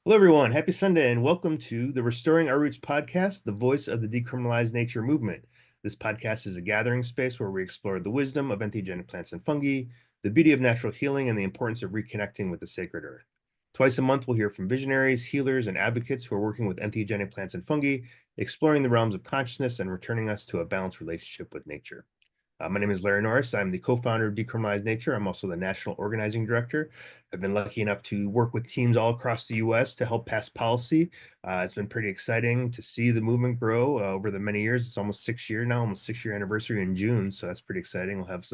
Hello, everyone. Happy Sunday, and welcome to the Restoring Our Roots podcast, the voice of the Decriminalize Nature Movement. This podcast is a gathering space where we explore the wisdom of entheogenic plants and fungi, the beauty of natural healing, and the importance of reconnecting with the sacred earth. Twice a month, we'll hear from visionaries, healers, and advocates who are working with entheogenic plants and fungi, exploring the realms of consciousness and returning us to a balanced relationship with nature. My name is Larry Norris. I'm the co-founder of Decriminalize Nature. I'm also the national organizing director. I've been lucky enough to work with teams all across the U.S. to help pass policy. It's been pretty exciting to see the movement grow over the many years. It's almost 6 years now, almost 6-year anniversary in June. So that's pretty exciting. We'll have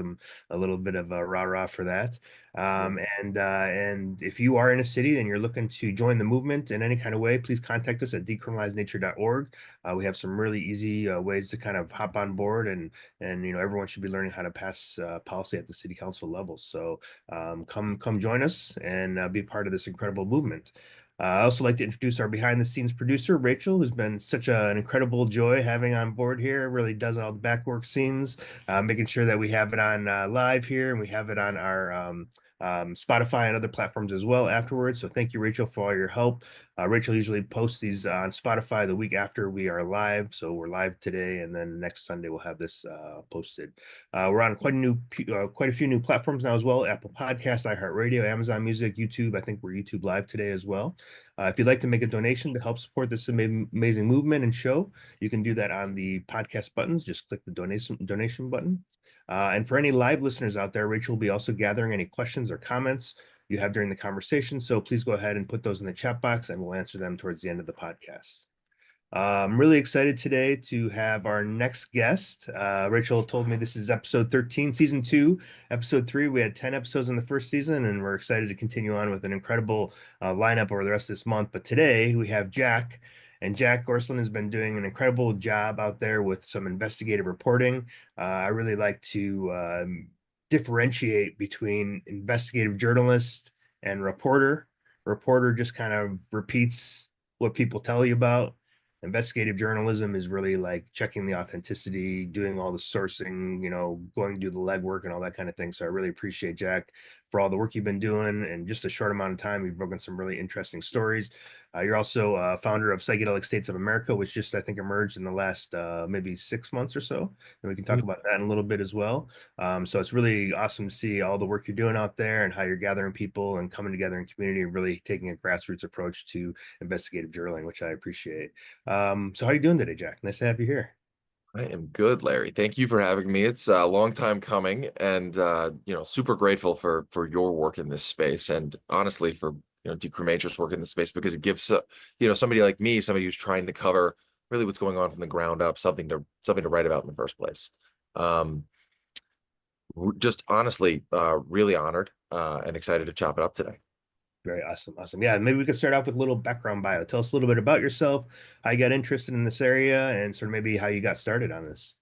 a little bit of a rah-rah for that. And if you are in a city and you're looking to join the movement in any kind of way, please contact us at decriminalizenature.org. We have some really easy ways to kind of hop on board, and everyone should be learning how to pass policy at the city council level. So come join us and be part of this incredible movement. I also like to introduce our behind the scenes producer, Rachel, who's been such an incredible joy having on board here. Really does all the backwork scenes, making sure that we have it on live here and we have it on our Spotify and other platforms as well afterwards. So thank you, Rachel, for all your help. Rachel usually posts these on Spotify the week after we are live. So we're live today, and then next Sunday we'll have this posted. We're on quite a few new platforms now as well: Apple Podcasts, iHeartRadio, Amazon Music, YouTube. I think we're YouTube Live today as well. If you'd like to make a donation to help support this amazing movement and show, you can do that on the podcast buttons. Just click the donation button. And for any live listeners out there, Rachel will be also gathering any questions or comments you have during the conversation. So please go ahead and put those in the chat box and we'll answer them towards the end of the podcast. I'm really excited today to have our next guest. Rachel told me this is episode 13, season 2, episode 3. We had 10 episodes in the first season, and we're excited to continue on with an incredible lineup over the rest of this month. But today we have Jack, and Jack Gorsland has been doing an incredible job out there with some investigative reporting. I really like to differentiate between investigative journalist and reporter. Reporter just kind of repeats what people tell you about. Investigative journalism is really like checking the authenticity, doing all the sourcing, going to do the legwork and all that kind of thing. So I really appreciate Jack for all the work you've been doing. And just a short amount of time, you've broken some really interesting stories. You're also founder of Psychedelic States of America, which just, I think, emerged in the last maybe 6 months or so. And we can talk about that in a little bit as well. So it's really awesome to see all the work you're doing out there and how you're gathering people and coming together in community and really taking a grassroots approach to investigative journaling, which I appreciate. So how are you doing today, Jack? Nice to have you here. I am good, Larry. Thank you for having me. It's a long time coming, and super grateful for your work in this space, and honestly for Decrimature's work in this space, because it gives somebody like me, somebody who's trying to cover really what's going on from the ground up, something to write about in the first place. Um, just honestly, really honored and excited to chop it up today. Very awesome. Awesome. Yeah, maybe we could start off with a little background bio. Tell us a little bit about yourself, how you got interested in this area, and sort of maybe how you got started on this.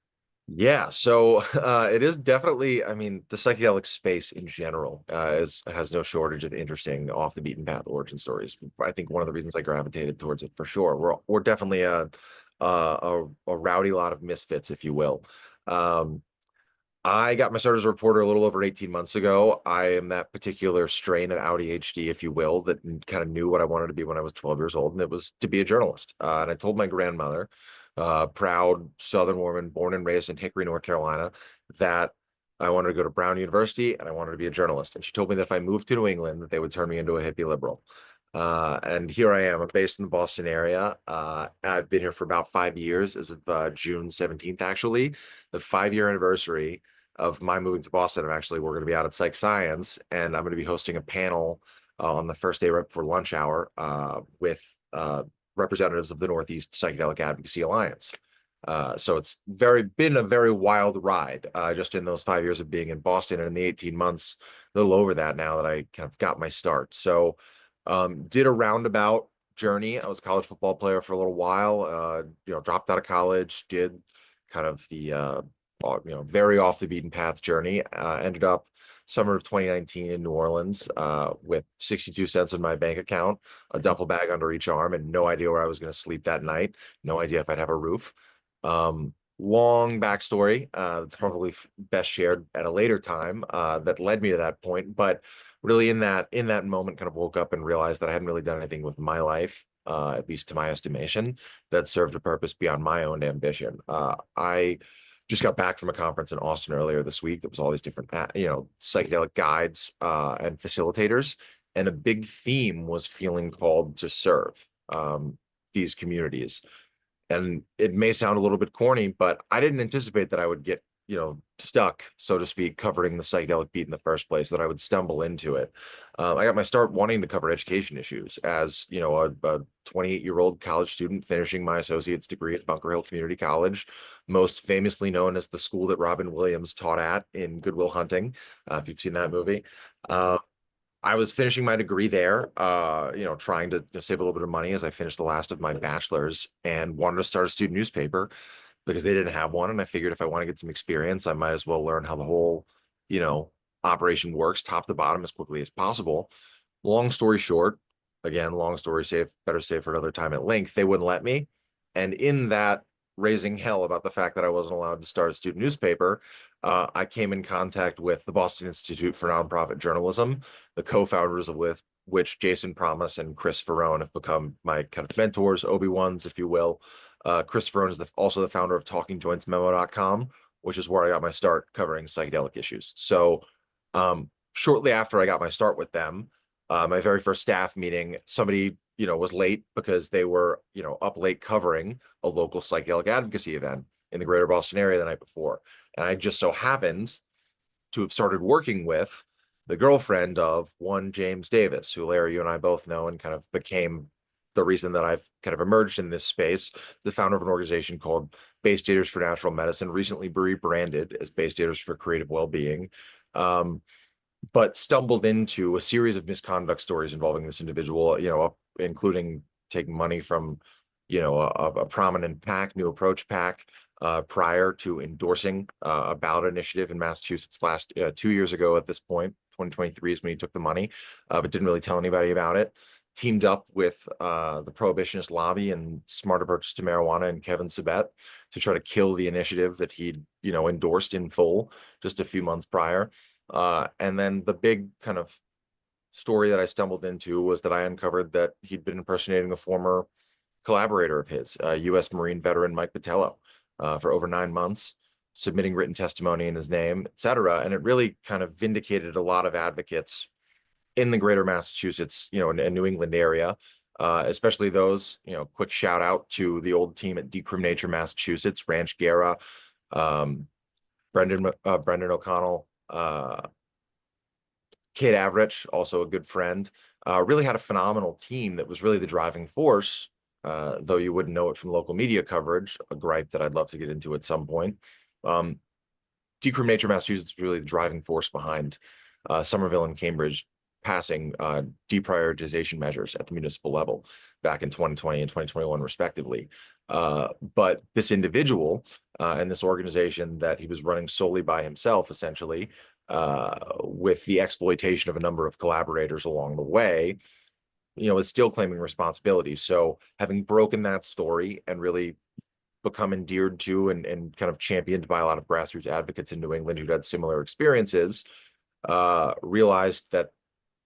Yeah, so it is definitely, I mean, the psychedelic space in general has no shortage of interesting off the beaten path origin stories. I think one of the reasons I gravitated towards it for sure. We're definitely a rowdy lot of misfits, if you will. Um, I got my start as a reporter a little over 18 months ago. I am that particular strain of ADHD, if you will, that kind of knew what I wanted to be when I was 12 years old, and it was to be a journalist. And I told my grandmother, proud Southern woman, born and raised in Hickory, North Carolina, that I wanted to go to Brown University and I wanted to be a journalist. And she told me that if I moved to New England, that they would turn me into a hippie liberal. And here I am. I'm based in the Boston area. I've been here for about 5 years, as of June 17th, actually, the 5-year anniversary of my moving to Boston. We're going to be out at Psych Science, and I'm going to be hosting a panel on the first day right before lunch hour with representatives of the Northeast Psychedelic Advocacy Alliance. So it's been a very wild ride just in those 5 years of being in Boston, and in the 18 months, a little over that now, that I kind of got my start. So did a roundabout journey. I was a college football player for a little while, dropped out of college, did kind of the very off the beaten path journey. Ended up summer of 2019 in New Orleans with 62 cents in my bank account, a duffel bag under each arm, and no idea where I was going to sleep that night. No idea if I'd have a roof. Long backstory that's probably best shared at a later time that led me to that point. But really in that moment kind of woke up and realized that I hadn't really done anything with my life, at least to my estimation, that served a purpose beyond my own ambition. I just got back from a conference in Austin earlier this week. There was all these different, psychedelic guides and facilitators, and a big theme was feeling called to serve these communities. And it may sound a little bit corny, but I didn't anticipate that I would get, stuck, so to speak, covering the psychedelic beat in the first place, that I would stumble into it. I got my start wanting to cover education issues as, a 28-year-old college student finishing my associate's degree at Bunker Hill Community College, most famously known as the school that Robin Williams taught at in Good Will Hunting, if you've seen that movie. I was finishing my degree there, trying to save a little bit of money as I finished the last of my bachelor's, and wanted to start a student newspaper because they didn't have one. And I figured if I want to get some experience, I might as well learn how the whole, you know, operation works top to bottom as quickly as possible. Long story short, again, long story safe, better safe for another time at length, they wouldn't let me. And in that raising hell about the fact that I wasn't allowed to start a student newspaper, I came in contact with the Boston Institute for Nonprofit Journalism, the co-founders of which Jason Promise and Chris Ferrone have become my kind of mentors, Obi-Wans, if you will. Chris Ferrone is also the founder of TalkingJointsMemo.com, which is where I got my start covering psychedelic issues. So shortly after I got my start with them, my very first staff meeting, somebody, was late because they were, up late covering a local psychedelic advocacy event in the greater Boston area the night before. And I just so happened to have started working with the girlfriend of one James Davis, who, Larry, you and I both know, and kind of became the reason that I've kind of emerged in this space, the founder of an organization called Base Daters for Natural Medicine, recently rebranded as Base Daters for Creative Wellbeing. But stumbled into a series of misconduct stories involving this individual, including taking money from, a prominent PAC, New Approach PAC, prior to endorsing a ballot initiative in Massachusetts last 2 years ago at this point. 2023 is when he took the money, but didn't really tell anybody about it. Teamed up with the Prohibitionist Lobby and Smart Approaches to Marijuana and Kevin Sabet to try to kill the initiative that he'd, endorsed in full just a few months prior. And then the big kind of story that I stumbled into was that I uncovered that he'd been impersonating a former collaborator of his, U.S. Marine veteran Mike Patello, for over 9 months, submitting written testimony in his name, et cetera. And it really kind of vindicated a lot of advocates in the greater Massachusetts, and New England area, especially those, quick shout out to the old team at Decriminalize Nature Massachusetts, Ranch Guerra, Brendan O'Connell, Kate Averich, also a good friend, really had a phenomenal team that was really the driving force, though you wouldn't know it from local media coverage, a gripe that I'd love to get into at some point. Decriminalize Nature Massachusetts was really the driving force behind Somerville and Cambridge passing deprioritization measures at the municipal level back in 2020 and 2021, respectively. But this individual and this organization that he was running solely by himself, essentially, with the exploitation of a number of collaborators along the way, is still claiming responsibility. So having broken that story and really become endeared to and kind of championed by a lot of grassroots advocates in New England who'd had similar experiences, realized that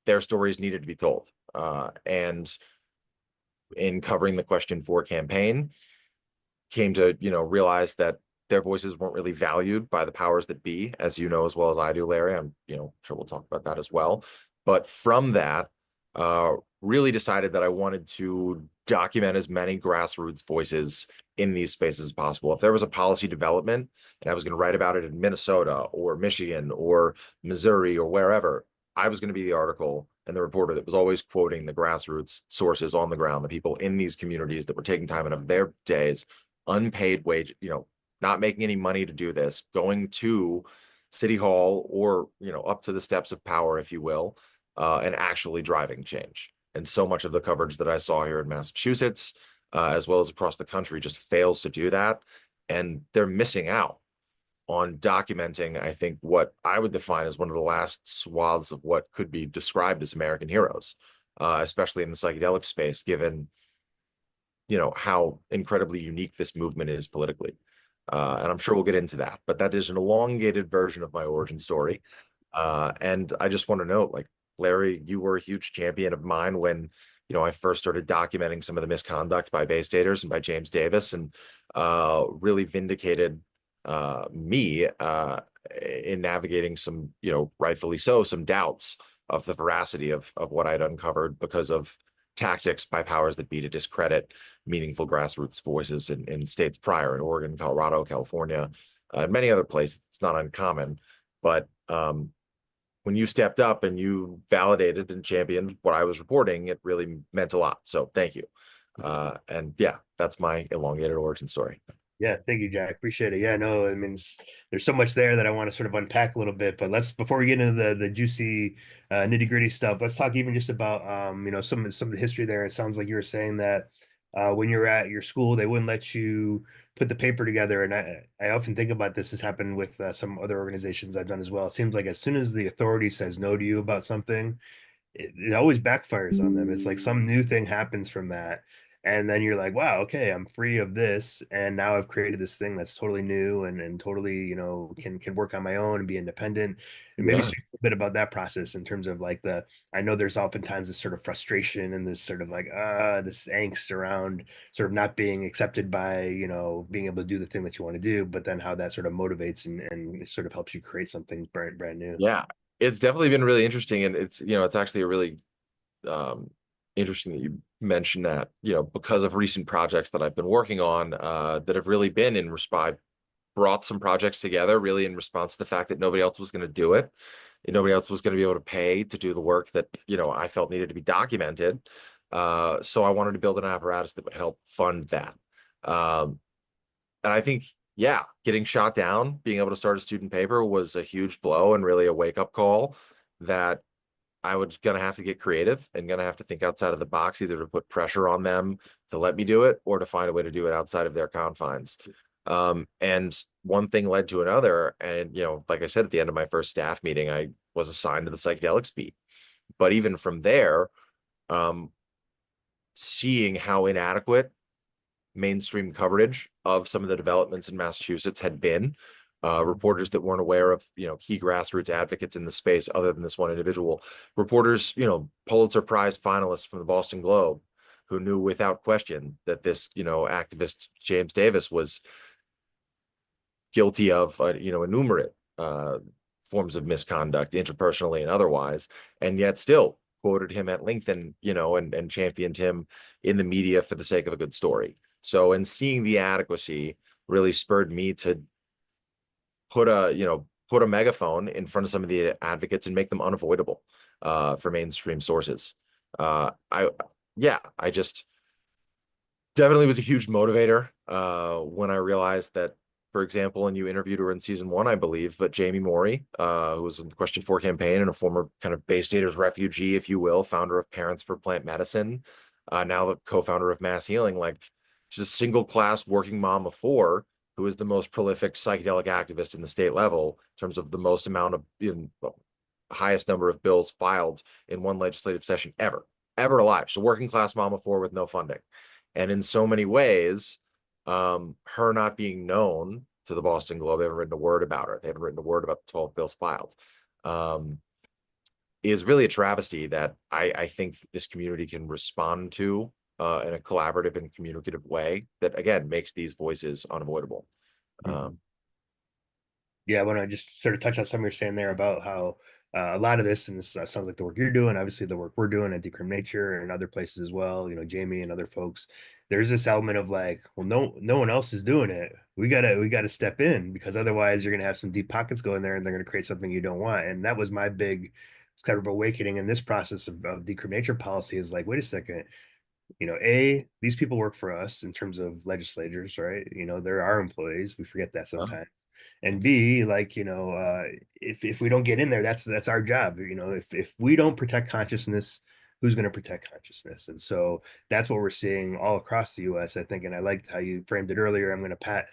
their stories needed to be told. And in covering the Question 4 campaign, came to, realize that their voices weren't really valued by the powers that be, as you know as well as I do, Larry. I'm, sure we'll talk about that as well. But from that, really decided that I wanted to document as many grassroots voices in these spaces as possible. If there was a policy development and I was going to write about it in Minnesota or Michigan or Missouri or wherever, I was going to be the article and the reporter that was always quoting the grassroots sources on the ground, the people in these communities that were taking time out of their days, unpaid wage, not making any money to do this, going to City Hall or, up to the steps of power, if you will, and actually driving change. And so much of the coverage that I saw here in Massachusetts, as well as across the country, just fails to do that. And they're missing out on documenting, I think, what I would define as one of the last swaths of what could be described as American heroes, especially in the psychedelic space, given, how incredibly unique this movement is politically. And I'm sure we'll get into that, but that is an elongated version of my origin story. And I just want to note, like, Larry, you were a huge champion of mine when, I first started documenting some of the misconduct by Bay Staters and by James Davis, and really vindicated me in navigating some, rightfully so, some doubts of the veracity of what I'd uncovered because of tactics by powers that be to discredit meaningful grassroots voices in states prior, in Oregon, Colorado, California, and many other places. It's not uncommon, but when you stepped up and you validated and championed what I was reporting, it really meant a lot. So thank you. And yeah, that's my elongated origin story. Yeah, thank you, Jack. Appreciate it. Yeah, no, I mean, there's so much there that I want to sort of unpack a little bit, but let's before we get into the juicy nitty-gritty stuff, let's talk even just about some of the history there. It sounds like you were saying that when you were at your school, they wouldn't let you put the paper together, and I often think about this has happened with some other organizations I've done as well. It seems like as soon as the authority says no to you about something, it always backfires on them. It's like some new thing happens from that. And then you're like, wow, okay, I'm free of this. And now I've created this thing that's totally new and totally, can work on my own and be independent. And maybe Yeah. speak a bit about that process in terms of like I know there's oftentimes this sort of frustration and this sort of like this angst around sort of not being accepted by, being able to do the thing that you want to do, but then how that sort of motivates and sort of helps you create something brand new. Yeah. It's definitely been really interesting. And it's actually a really um, interesting that you mentioned that, because of recent projects that I've been working on that have really been in response, brought some projects together really in response to the fact that nobody else was going to do it. And nobody else was going to be able to pay to do the work that, I felt needed to be documented. So I wanted to build an apparatus that would help fund that. Um, and I think, yeah, getting shot down, being able to start a student paper was a huge blow and really a wake up call that I was gonna have to get creative and gonna have to think outside of the box, either to put pressure on them to let me do it or to find a way to do it outside of their confines. And one thing led to another. And, like I said, at the end of my first staff meeting, I was assigned to the psychedelics beat. But even from there, um, seeing how inadequate mainstream coverage of some of the developments in Massachusetts had been. Reporters that weren't aware of, key grassroots advocates in the space other than this one individual. Reporters, Pulitzer Prize finalists from the Boston Globe, who knew without question that this, activist James Davis was guilty of, innumerate forms of misconduct, interpersonally and otherwise, and yet still quoted him at length and, and championed him in the media for the sake of a good story. So, and seeing the adequacy really spurred me to put a megaphone in front of some of the advocates and make them unavoidable for mainstream sources. I yeah, I just definitely was a huge motivator when I realized that, for example, and you interviewed her in season one, I believe, but Jamie Morey, who was in the Question 4 campaign and a former kind of Bay Staters refugee, if you will, founder of Parents for Plant Medicine, now the co-founder of Mass Healing, like she's a single class working mom of four who is the most prolific psychedelic activist in the state level in terms of the most amount of, highest number of bills filed in one legislative session ever alive. She's a working class mom of four with no funding. And in so many ways, her not being known to the Boston Globe, they haven't written a word about her. They haven't written a word about the 12 bills filed. Is really a travesty that I think this community can respond to in a collaborative and communicative way that, again, makes these voices unavoidable. Mhm. Yeah, I want to just sort of touch on something you're saying there about how a lot of this, and this sounds like the work you're doing, obviously the work we're doing at Decrim Nature and other places as well, Jamie and other folks, there's this element of like, well, no one else is doing it. We gotta step in because otherwise you're gonna have some deep pockets go in there and they're gonna create something you don't want. And that was my big kind of awakening in this process of Decrim Nature policy is like, wait a second, these people work for us in terms of legislators, right? They're our employees. We forget that Huh? sometimes. And B, like, if we don't get in there, that's our job. If we don't protect consciousness, who's going to protect consciousness? And so that's what we're seeing all across the US, I think. And I liked how you framed it earlier. I'm going to pat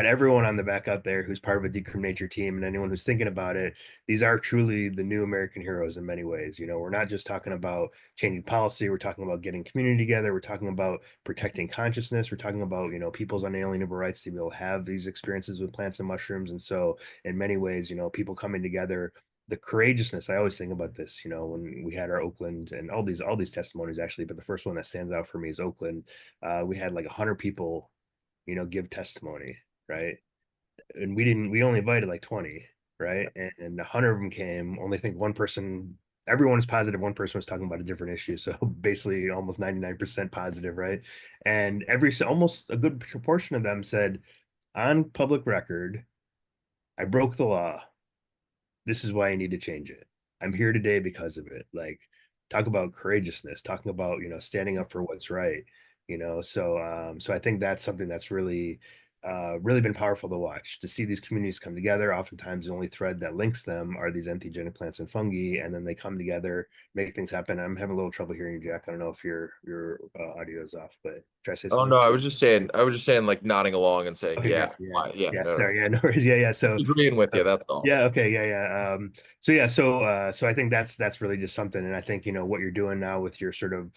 everyone on the back out there who's part of a Decrim Nature team and anyone who's thinking about it. These are truly the new American heroes in many ways. We're not just talking about changing policy. We're talking about getting community together. We're talking about protecting consciousness. We're talking about, people's unalienable rights to be able to have these experiences with plants and mushrooms. And so in many ways, people coming together the courageousness. I always think about this, when we had our Oakland and all these testimonies actually, but the first one that stands out for me is Oakland. We had like 100 people, give testimony, right? And we only invited like 20, right? And 100 of them came. Only think one person, everyone was positive. One person was talking about a different issue. So basically almost 99% positive, right? And almost a good proportion of them said, on public record, I broke the law. This is why I need to change it. I'm here today because of it. Like, talk about courageousness, talking about, standing up for what's right, so I think that's something that's really been powerful to watch, to see these communities come together. Oftentimes the only thread that links them are these entheogenic plants and fungi, and then they come together, make things happen. I'm having a little trouble hearing you, Jack. I don't know if your audio is off, but try to say Oh something. no, I was just saying, like nodding along and saying, Okay, yeah, gotcha. Yeah. yeah, Yeah. no, no, Sorry. Yeah. No worries. Yeah. Yeah. So, agreeing with you. That's all. yeah. Okay. Yeah. Yeah. So I think that's really just something, and I think what you're doing now with your sort of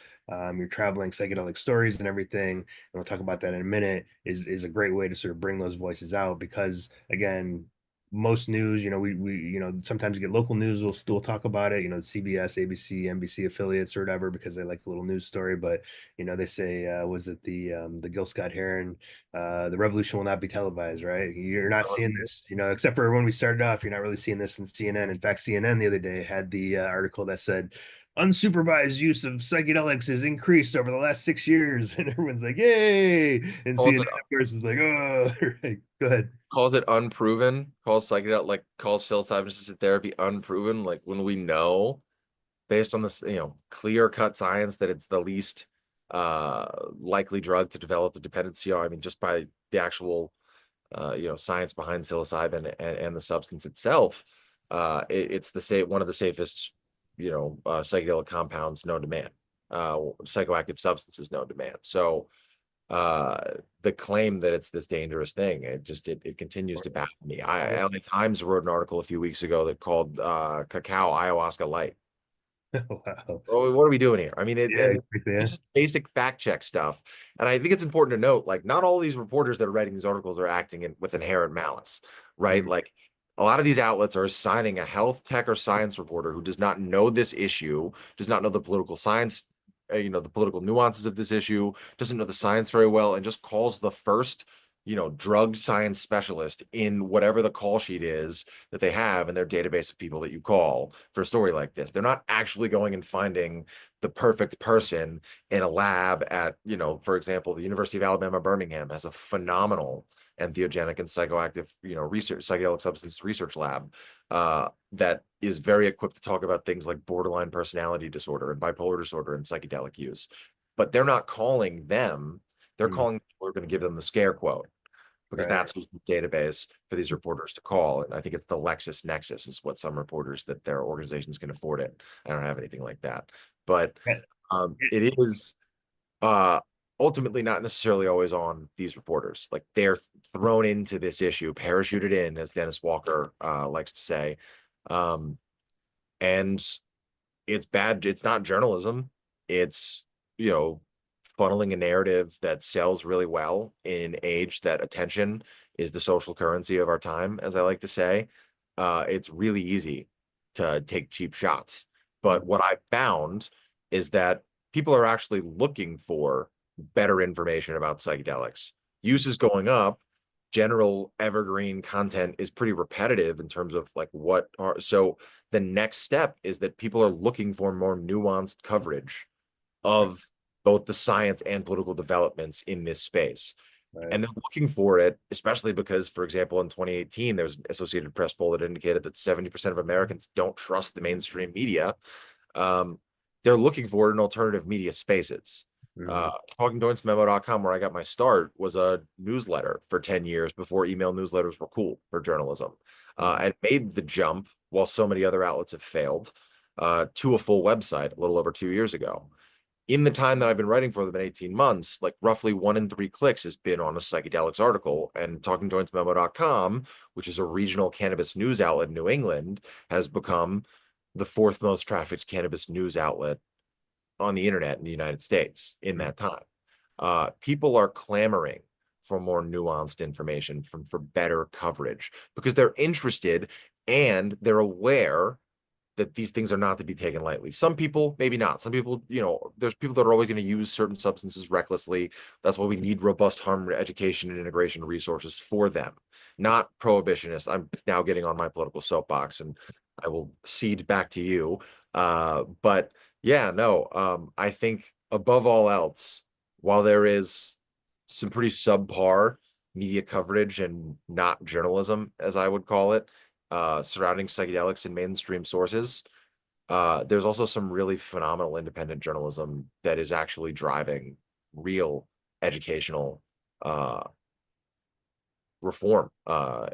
your traveling psychedelic stories and everything, and we'll talk about that in a minute, is a great way to sort of bring those voices out, because again, most news, we sometimes get local news. We'll talk about it, CBS, ABC, NBC affiliates or whatever, because they like the little news story. But they say, was it the Gil Scott Heron, the revolution will not be televised, right? You're not seeing this, except for when we started off. You're not really seeing this in CNN. In fact, CNN the other day had the article that said unsupervised use of psychedelics has increased over the last 6 years, and everyone's like, "Yay!" And Calls CNN, it of course, is like, "Oh, right, go ahead." calls it unproven. Calls psychedelic like calls psilocybin assisted therapy unproven. Like when we know based on this, clear cut science that it's the least likely drug to develop a dependency on. I mean, just by the actual science behind psilocybin and the substance itself, it's one of the safest, psychedelic compounds known to man, psychoactive substances known to man. So the claim that it's this dangerous thing, it continues to baffle me. LA Times wrote an article a few weeks ago that called cacao ayahuasca light. Wow. Oh, what are we doing here? I mean, Yeah, and exactly, it's yeah. just basic fact check stuff. And I think it's important to note, like, not all these reporters that are writing these articles are acting with inherent malice, right? Mm, Like, a lot of these outlets are assigning a health tech or science reporter who does not know this issue, does not know the political science, the political nuances of this issue, doesn't know the science very well, and just calls the first, drug science specialist in whatever the call sheet is that they have in their database of people that you call for a story like this. They're not actually going and finding the perfect person in a lab at, for example, the University of Alabama, Birmingham has a phenomenal entheogenic and psychoactive, research, psychedelic substance research lab that is very equipped to talk about things like borderline personality disorder and bipolar disorder and psychedelic use. But they're not calling them, they're mm, calling, we're going to give them the scare quote because right. that's the database for these reporters to call. And I think it's the LexisNexis is what some reporters that their organizations can afford it. I don't have anything like that, but Yeah. it is uh, ultimately not necessarily always on these reporters. Like they're thrown into this issue, parachuted in, as Dennis Walker likes to say. Um, and it's bad. It's not journalism. It's, you know, funneling a narrative that sells really well in an age that attention is the social currency of our time, as I like to say. It's really easy to take cheap shots. But Mm, what I found is that people are actually looking for better information about psychedelics. Use is going up. General evergreen content is pretty repetitive in terms of like what are so the next step is that people are looking for more nuanced coverage right. of both the science and political developments in this space. Right. And they're looking for it, especially because, for example, in 2018, there was an Associated Press poll that indicated that 70% of Americans don't trust the mainstream media. Um, they're looking for it in alternative media spaces. Mm, TalkingDointsMemo.com, where I got my start, was a newsletter for 10 years before email newsletters were cool for journalism, mm, and made the jump while so many other outlets have failed to a full website a little over 2 years ago. In the time that I've been writing for them in 18 months, like roughly 1 in 3 clicks has been on a psychedelics article. And TalkingJointsMemo.com, which is a regional cannabis news outlet in New England, has become the fourth most trafficked cannabis news outlet on the internet in the United States in mm, that time. People are clamoring for more nuanced information, for better coverage, because they're interested and they're aware that these things are not to be taken lightly. Some people, maybe not. Some people, there's people that are always going to use certain substances recklessly. That's why we need robust harm education and integration resources for them, not prohibitionist. I'm now getting on my political soapbox, and I will cede back to you. But yeah, no, I think above all else, while there is some pretty subpar media coverage and not journalism, as I would call it, surrounding psychedelics in mainstream sources, there's also some really phenomenal independent journalism that is actually driving real educational uh, reform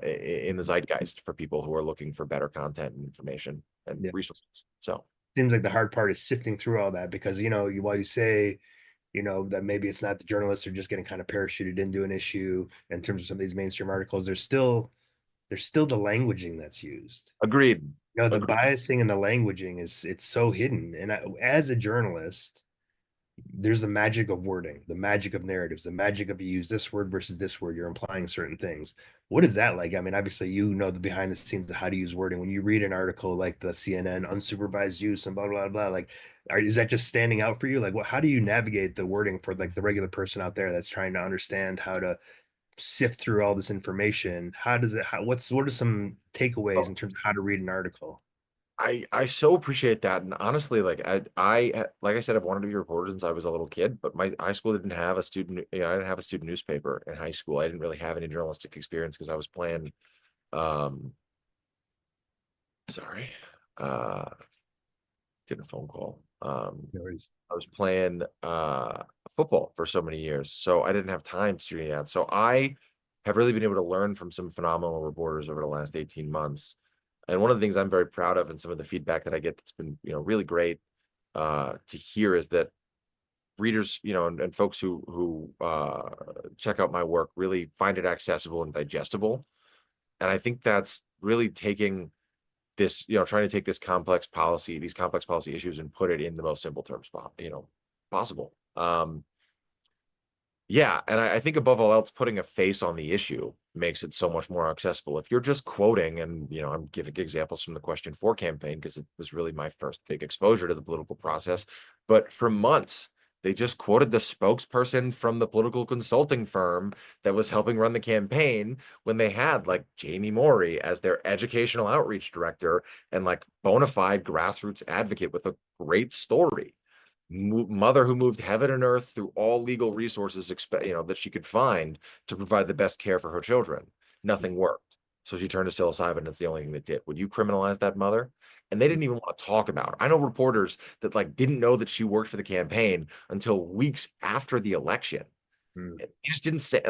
in the zeitgeist for people who are looking for better content and information and Yeah. resources. So Seems like the hard part is sifting through all that because, while you say, that maybe it's not the journalists are just getting kind of parachuted into an issue in terms of some of these mainstream articles, there's still the languaging that's used. agreed. The Agreed. biasing and the languaging it's so hidden. And as a journalist, there's the magic of wording, the magic of narratives, the magic of you use this word versus this word, you're implying certain things. What is that like? I mean, obviously, the behind the scenes of how to use wording. When you read an article like the CNN unsupervised use and blah, blah, blah, like, is that just standing out for you? Like, how do you navigate the wording for like the regular person out there that's trying to understand how to sift through all this information? What are some takeaways in terms of how to read an article? I so appreciate that, and honestly, like like I said, I've wanted to be a reporter since I was a little kid, but my high school didn't have a student, I didn't have a student newspaper in high school. I didn't really have any journalistic experience because I was playing, um, sorry, uh, getting a phone call. No worries. I was playing football for so many years, so I didn't have time to do any of that. So I have really been able to learn from some phenomenal reporters over the last 18 months. And one of the things I'm very proud of, and some of the feedback that I get that's been, really great to hear, is that readers, and folks who check out my work really find it accessible and digestible. And I think that's really taking this, trying to take these complex policy issues and put it in the most simple terms, possible. Yeah, and I think above all else, putting a face on the issue makes it so much more accessible. If you're just quoting, and I'm giving examples from the Question 4 campaign because it was really my first big exposure to the political process. But for months, they just quoted the spokesperson from the political consulting firm that was helping run the campaign when they had like Jamie Morey as their educational outreach director and like bona fide grassroots advocate with a great story. Mother who moved heaven and earth through all legal resources that she could find to provide the best care for her children. Nothing worked, so she turned to psilocybin. It's the only thing that did. Would you criminalize that mother? And they didn't even want to talk about it. I know reporters that like didn't know that she worked for the campaign until weeks after the election. Mm. It just didn't say,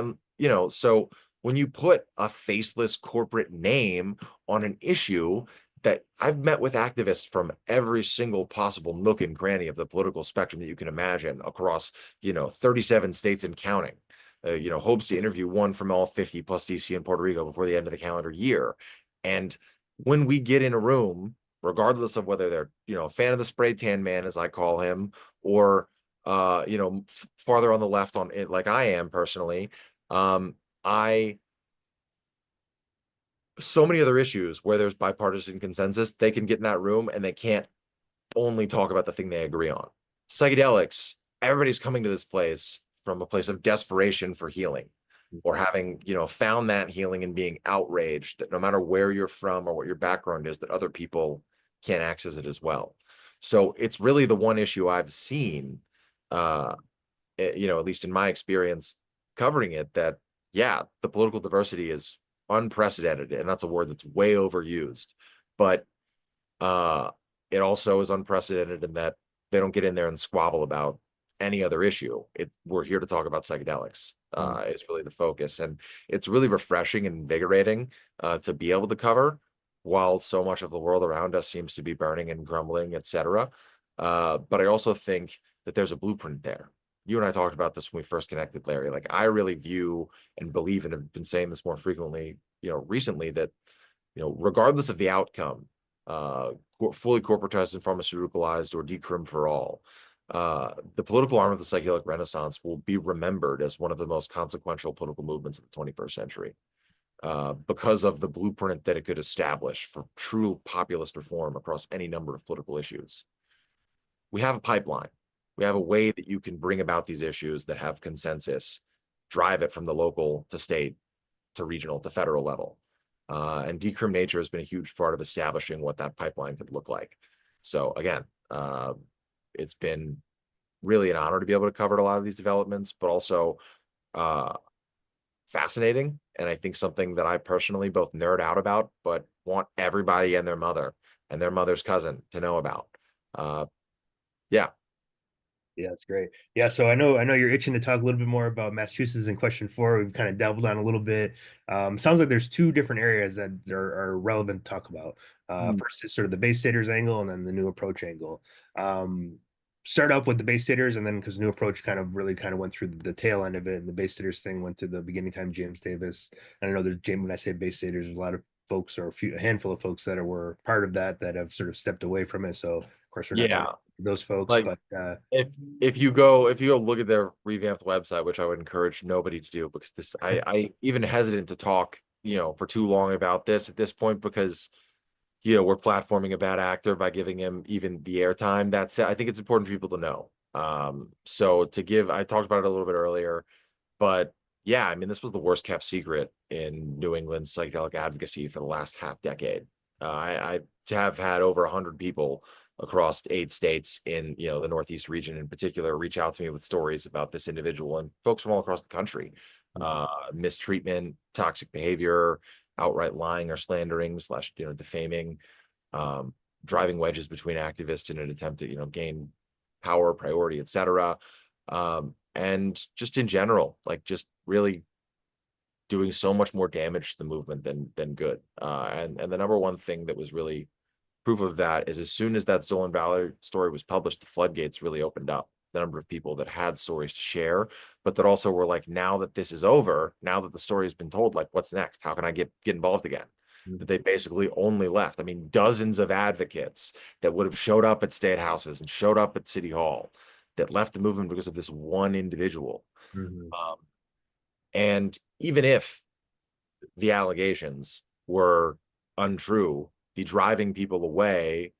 so when you put a faceless corporate name on an issue, that I've met with activists from every single possible nook and cranny of the political spectrum that you can imagine across, 37 states and counting. Hopes to interview one from all 50 plus DC and Puerto Rico before the end of the calendar year. And when we get in a room, regardless of whether they're, a fan of the spray tan man, as I call him, or farther on the left on it, like I am personally, I so many other issues where there's bipartisan consensus, they can get in that room and they can't only talk about the thing they agree on. Psychedelics, everybody's coming to this place from a place of desperation for healing, or having, found that healing and being outraged that no matter where you're from or what your background is, that other people can't access it as well. So it's really the one issue I've seen, uh, at least in my experience covering it, that yeah, the political diversity is unprecedented, and that's a word that's way overused. But uh, it also is unprecedented in that they don't get in there and squabble about any other issue. We're here to talk about psychedelics. Mm. It's really the focus, and it's really refreshing and invigorating to be able to cover while so much of the world around us seems to be burning and crumbling, etc. But I also think that there's a blueprint there. You and I talked about this when we first connected, Larry. Like I really view and believe, and have been saying this more frequently, recently, that regardless of the outcome, fully corporatized and pharmaceuticalized or decrim for all, the political arm of the psychedelic renaissance will be remembered as one of the most consequential political movements of the 21st century. because of the blueprint that it could establish for true populist reform across any number of political issues. We have a pipeline. We have a way that you can bring about these issues that have consensus, drive it from the local to state to regional to federal level. And Decrim Nature has been a huge part of establishing what that pipeline could look like. So again, it's been really an honor to be able to cover a lot of these developments, but also uh, fascinating. And I think something that I personally both nerd out about, but want everybody and their mother's cousin to know about. Yeah. Yeah, that's great. Yeah, so I know you're itching to talk a little bit more about Massachusetts in question four. We've kind of dabbled on a little bit. Sounds like there's two different areas that are relevant to talk about. Mm. First is sort of the Bay Staters angle and then the new approach angle. Start off with the Bay Staters, and then because new approach kind of went through the tail end of it, and the Bay Staters thing went to the beginning time James Davis. And I know there's James, when I say Bay Staters, there's a lot of folks or a handful of folks that were part of that have sort of stepped away from it. So of course we're not talking Yeah. those folks, Like but if if you go look at their revamped website, which I would encourage nobody to do, because this I even hesitant to talk, for too long about this at this point, because we're platforming a bad actor by giving him even the airtime. That's, I think it's important for people to know. So I talked about it a little bit earlier, but yeah, I mean, this was the worst kept secret in New England's psychedelic advocacy for the last half decade. I have had over 100 people across 8 states in the Northeast region in particular reach out to me with stories about this individual, and folks from all across the country. Mistreatment, toxic behavior, outright lying or slandering slash defaming, driving wedges between activists in an attempt to gain power, priority, etc. And just in general, like just really doing so much more damage to the movement than good. And the number one thing that was really proof of that is, as soon as that Stolen Valor story was published, the floodgates really opened up. The number of people that had stories to share, but that also were like, now that this is over, now that the story has been told, like, what's next? How can I get involved again? That they basically only left. I mean, dozens of advocates that would have showed up at state houses and showed up at City Hall that left the movement because of this one individual. Mhm. Um, and even if the allegations were untrue, the driving people away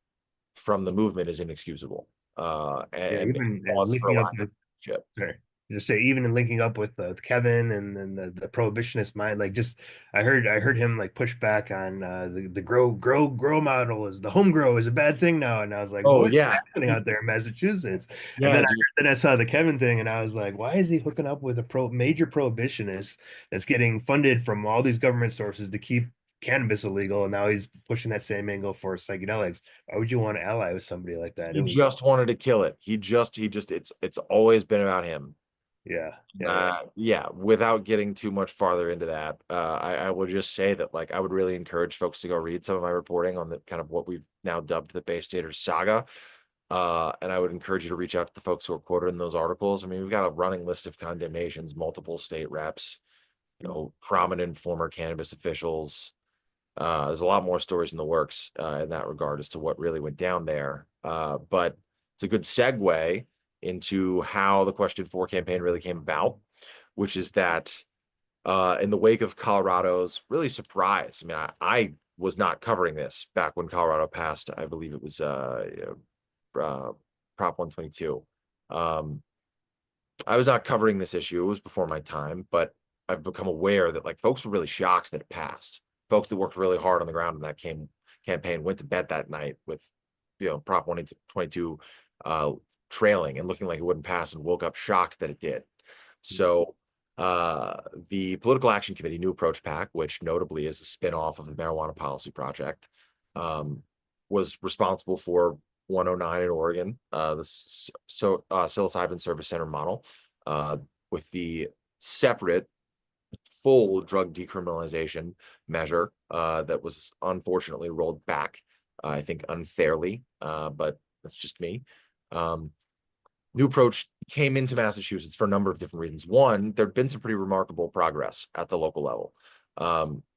from the movement is inexcusable, Yeah, and even and cause for a linking up lack of with leadership. sorry, just say even in linking up with Kevin and then the prohibitionist mind, like just I heard him like push back on the grow model is the home grow is a bad thing now, and I was like, Oh what's yeah, happening out there in Massachusetts? And yeah, dude. then I saw the Kevin thing, and I was like, why is he hooking up with a major prohibitionist that's getting funded from all these government sources to keep cannabis illegal, and now he's pushing that same angle for psychedelics. Why would you want to ally with somebody like that? It He was just wanted to kill it. He just it's always been about him. yeah. Yeah, without getting too much farther into that, I would just say that, like, I would really encourage folks to go read some of my reporting on the kind of what we've now dubbed the Bay Staters saga. And I would encourage you to reach out to the folks who are quoted in those articles. I mean, we've got a running list of condemnations, multiple state reps, prominent former cannabis officials. There's a lot more stories in the works in that regard as to what really went down there. But it's a good segue into how the Question 4 campaign really came about, which is that in the wake of Colorado's really surprise, I mean, I was not covering this back when Colorado passed. I believe it was Prop 122. Um, I was not covering this issue. It was before my time, but I've become aware that, like, folks were really shocked that it passed. Folks that worked really hard on the ground in that campaign went to bed that night with, Prop 122 trailing and looking like it wouldn't pass, and woke up shocked that it did. So the Political Action Committee, New Approach PAC, which notably is a spinoff of the Marijuana Policy Project, was responsible for 109 in Oregon, the psilocybin service center model, with the separate full drug decriminalization measure that was unfortunately rolled back, I think unfairly, but that's just me. New Approach came into Massachusetts for a number of different reasons. One, there'd been some pretty remarkable progress at the local level.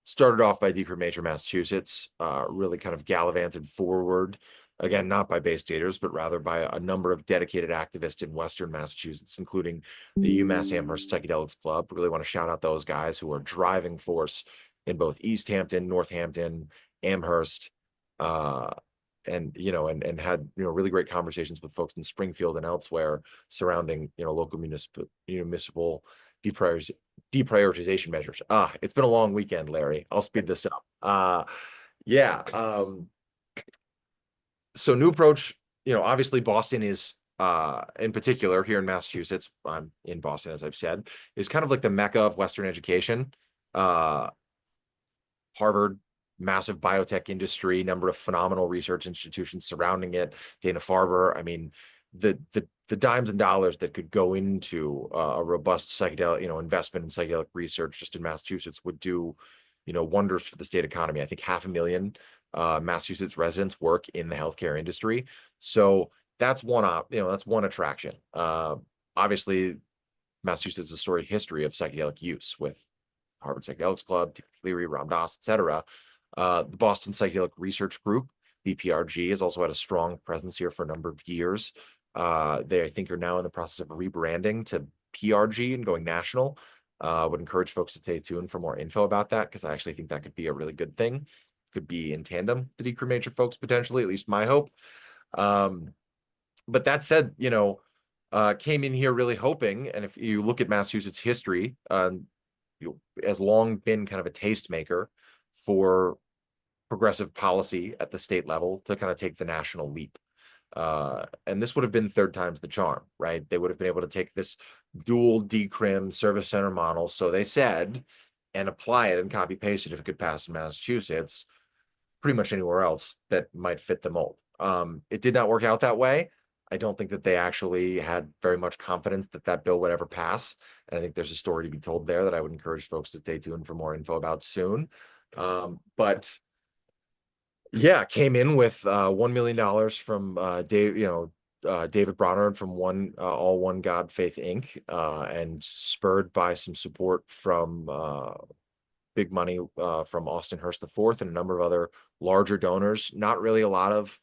Started off by Decriminalize Nature Massachusetts, really kind of gallivanted forward, again, not by Bay Staters, but rather by a number of dedicated activists in Western Massachusetts, including the UMass Amherst Psychedelics Club. Really want to shout out those guys who are driving force in both East Hampton, Northampton, Amherst, uh, and and had really great conversations with folks in Springfield and elsewhere surrounding local municipal deprior- deprioritization measures. It's been a long weekend, Larry. I'll speed this up. Yeah. So new approach, obviously Boston is in particular here in Massachusetts, I'm in Boston, as I've said, is kind of like the mecca of Western education. Uh, Harvard, massive biotech industry, number of phenomenal research institutions surrounding it, Dana-Farber. I mean, the dimes and dollars that could go into a robust psychedelic, investment in psychedelic research just in Massachusetts would do, wonders for the state economy. I think 500,000 Massachusetts residents work in the healthcare industry. So that's that's one attraction. Obviously, Massachusetts has a storied history of psychedelic use with Harvard Psychedelics Club, Cleary, Ram Dass, et cetera. The Boston Psychedelic Research Group, BPRG, has also had a strong presence here for a number of years. They, I think, are now in the process of rebranding to PRG and going national. Would encourage folks to stay tuned for more info about that, because I actually think that could be a really good thing. Could be in tandem to Decriminalize Nature folks potentially, at least my hope. But that said, came in here really hoping, and if you look at Massachusetts history, has long been kind of a tastemaker for progressive policy at the state level to kind of take the national leap. And this would have been third time's the charm, right? They would have been able to take this dual decrim service center model, so they said, and apply it and copy paste it if it could pass in Massachusetts, pretty much anywhere else that might fit the mold. It did not work out that way. I don't think that they actually had very much confidence that that bill would ever pass. And I think there's a story to be told there that I would encourage folks to stay tuned for more info about soon. But yeah, came in with $1 million from David Bronner from All One God Faith Inc. And spurred by some support from big money from Austin Hearst IV and a number of other larger donors. Not really a lot of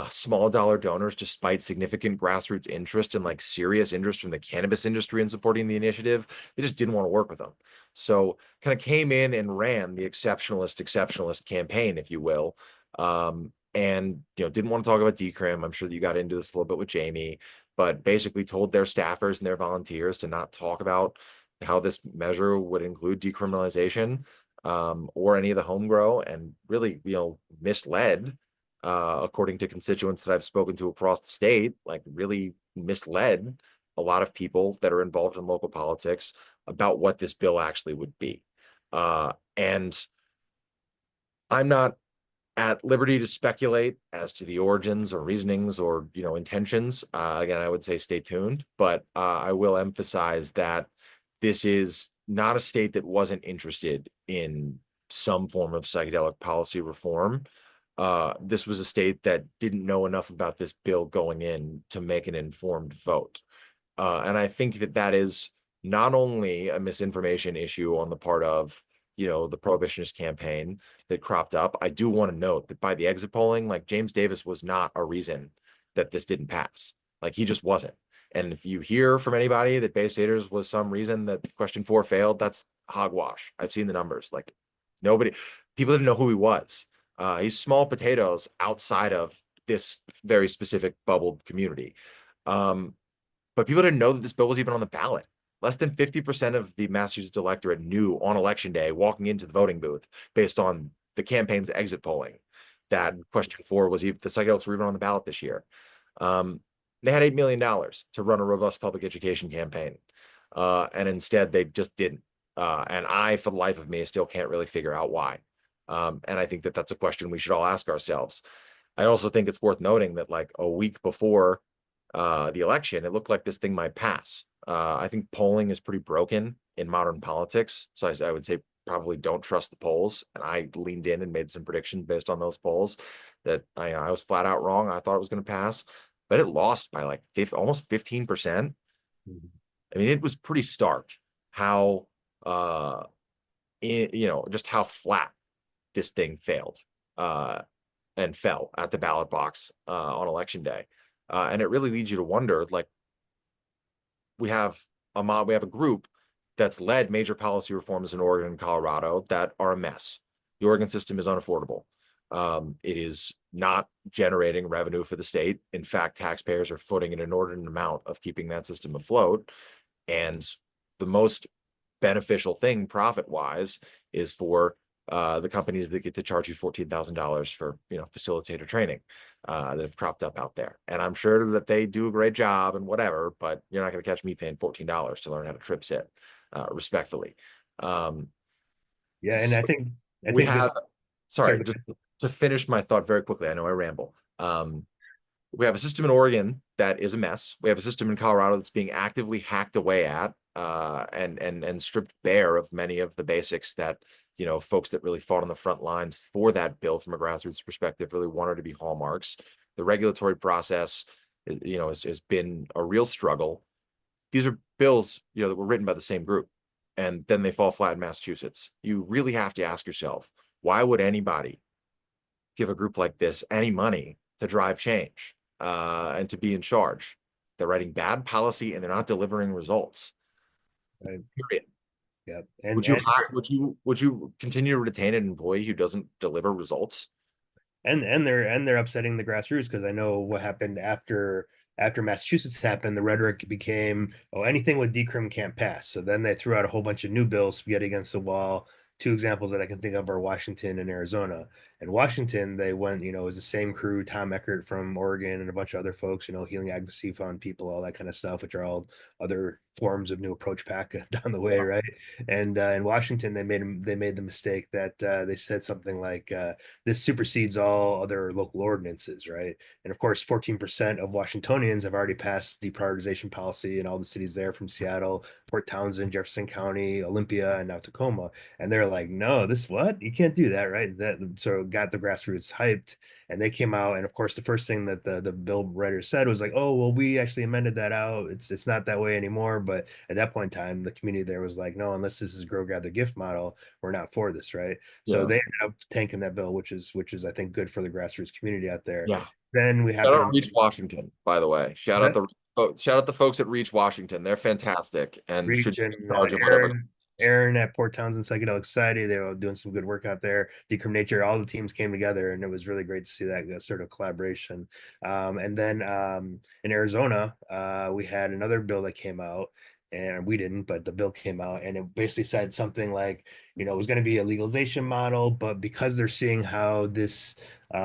small dollar donors, despite significant grassroots interest and like serious interest from the cannabis industry in supporting the initiative. They just didn't want to work with them. So kind of came in and ran the exceptionalist campaign, if you will. And didn't want to talk about decrim. I'm sure that you got into this a little bit with Jamie, but basically told their staffers and their volunteers to not talk about how this measure would include decriminalization or any of the home grow, and really, misled, according to constituents that I've spoken to across the state, like really misled a lot of people that are involved in local politics about what this bill actually would be. And I'm not at liberty to speculate as to the origins or reasonings or intentions. Again, I would say stay tuned, but I will emphasize that this is not a state that wasn't interested in some form of psychedelic policy reform. This was a state that didn't know enough about this bill going in to make an informed vote. And I think that that is not only a misinformation issue on the part of the prohibitionist campaign that cropped up. I do want to note that by the exit polling, like James Davis was not a reason that this didn't pass. Like he just wasn't. And if you hear from anybody that Bay Staters was some reason that question 4 failed, that's hogwash. I've seen the numbers. Like people didn't know who he was. He's small potatoes outside of this very specific bubbled community. But people didn't know that this bill was even on the ballot. Less than 50% of the Massachusetts electorate knew on election day, walking into the voting booth, based on the campaign's exit polling, that question 4 was even the psychedelics were even on the ballot this year. They had $8 million to run a robust public education campaign. And instead they just didn't. And I, for the life of me, still can't really figure out why. And I think that that's a question we should all ask ourselves. I also think it's worth noting that like a week before the election, it looked like this thing might pass. I think polling is pretty broken in modern politics. So I would say probably don't trust the polls. And I leaned in and made some predictions based on those polls that I was flat out wrong. I thought it was going to pass, but it lost by like almost 15%. I mean, it was pretty stark how, just how flat this thing failed and fell at the ballot box on election day. And it really leads you to wonder, like, we have a group that's led major policy reforms in Oregon and Colorado that are a mess. The Oregon system is unaffordable. It is not generating revenue for the state. In fact, taxpayers are footing an inordinate amount of keeping that system afloat. And the most beneficial thing profit wise is for the companies that get to charge you $14,000 for facilitator training that have cropped up out there. And I'm sure that they do a great job and whatever, but you're not going to catch me paying $14 to learn how to trip sit respectfully. Um, Yeah, and so I we think the have, sorry. sorry, just to finish my thought very quickly. I know I ramble. We have a system in Oregon that is a mess. We have a system in Colorado that's being actively hacked away at and stripped bare of many of the basics that folks that really fought on the front lines for that bill from a grassroots perspective really wanted to be hallmarks. The regulatory process, has been a real struggle. These are bills, that were written by the same group, and then they fall flat in Massachusetts. You really have to ask yourself, why would anybody give a group like this any money to drive change and to be in charge? They're writing bad policy and they're not delivering results. Right. Period. Yeah, Would you hire, would you continue to retain an employee who doesn't deliver results? they're upsetting the grassroots, because I know what happened after Massachusetts happened. The rhetoric became, oh, anything with decrim can't pass. So then they threw out a whole bunch of new bills, spaghetti against the wall. Two examples that I can think of are Washington and Arizona. And Washington, they went, it was the same crew, Tom Eckert from Oregon and a bunch of other folks, Healing Advocacy Fund people, all that kind of stuff, which are all other forms of New Approach Pack down the way, right? And in Washington, they made the mistake that they said something like, this supersedes all other local ordinances, right? And of course, 14% of Washingtonians have already passed deprioritization policy in all the cities there, from Seattle, Port Townsend, Jefferson County, Olympia, and now Tacoma. And they're like, no, this what? You can't do that, right? That so got the grassroots hyped. And they came out, and of course, the first thing that the bill writer said was like, "Oh, well, we actually amended that out. It's not that way anymore." But at that point in time, the community there was like, "No, unless this is grow gather gift model, we're not for this," right? So Yeah. they ended up tanking that bill, which is I think good for the grassroots community out there. Yeah. Then we Shout happen out in Reach Washington, by the way. Shout out the folks at Reach Washington. They're fantastic and should Reach be in and charge of whatever. Aaron at Port Townsend Psychedelic Society. They were doing some good work out there. Decriminalize Nature, all the teams came together, and it was really great to see that sort of collaboration. And then in Arizona, we had another bill that came out, and we didn't, but the bill came out, and it basically said something like, it was going to be a legalization model, but because they're seeing how this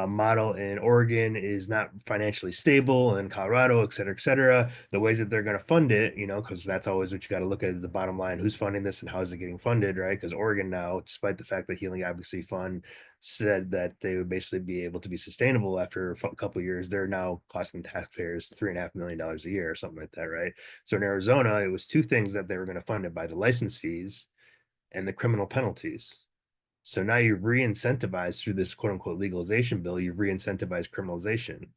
model in Oregon is not financially stable, and Colorado, et cetera, the ways that they're going to fund it, because that's always what you got to look at, is the bottom line, who's funding this and how is it getting funded, right? Because Oregon now, despite the fact that Healing Advocacy Fund said that they would basically be able to be sustainable after a couple of years, they're now costing taxpayers $3.5 million a year or something like that, right? So in Arizona, it was two things that they were going to fund it by: the license fees and the criminal penalties. So now you've re-incentivized through this quote unquote legalization bill, you've re-incentivized criminalization.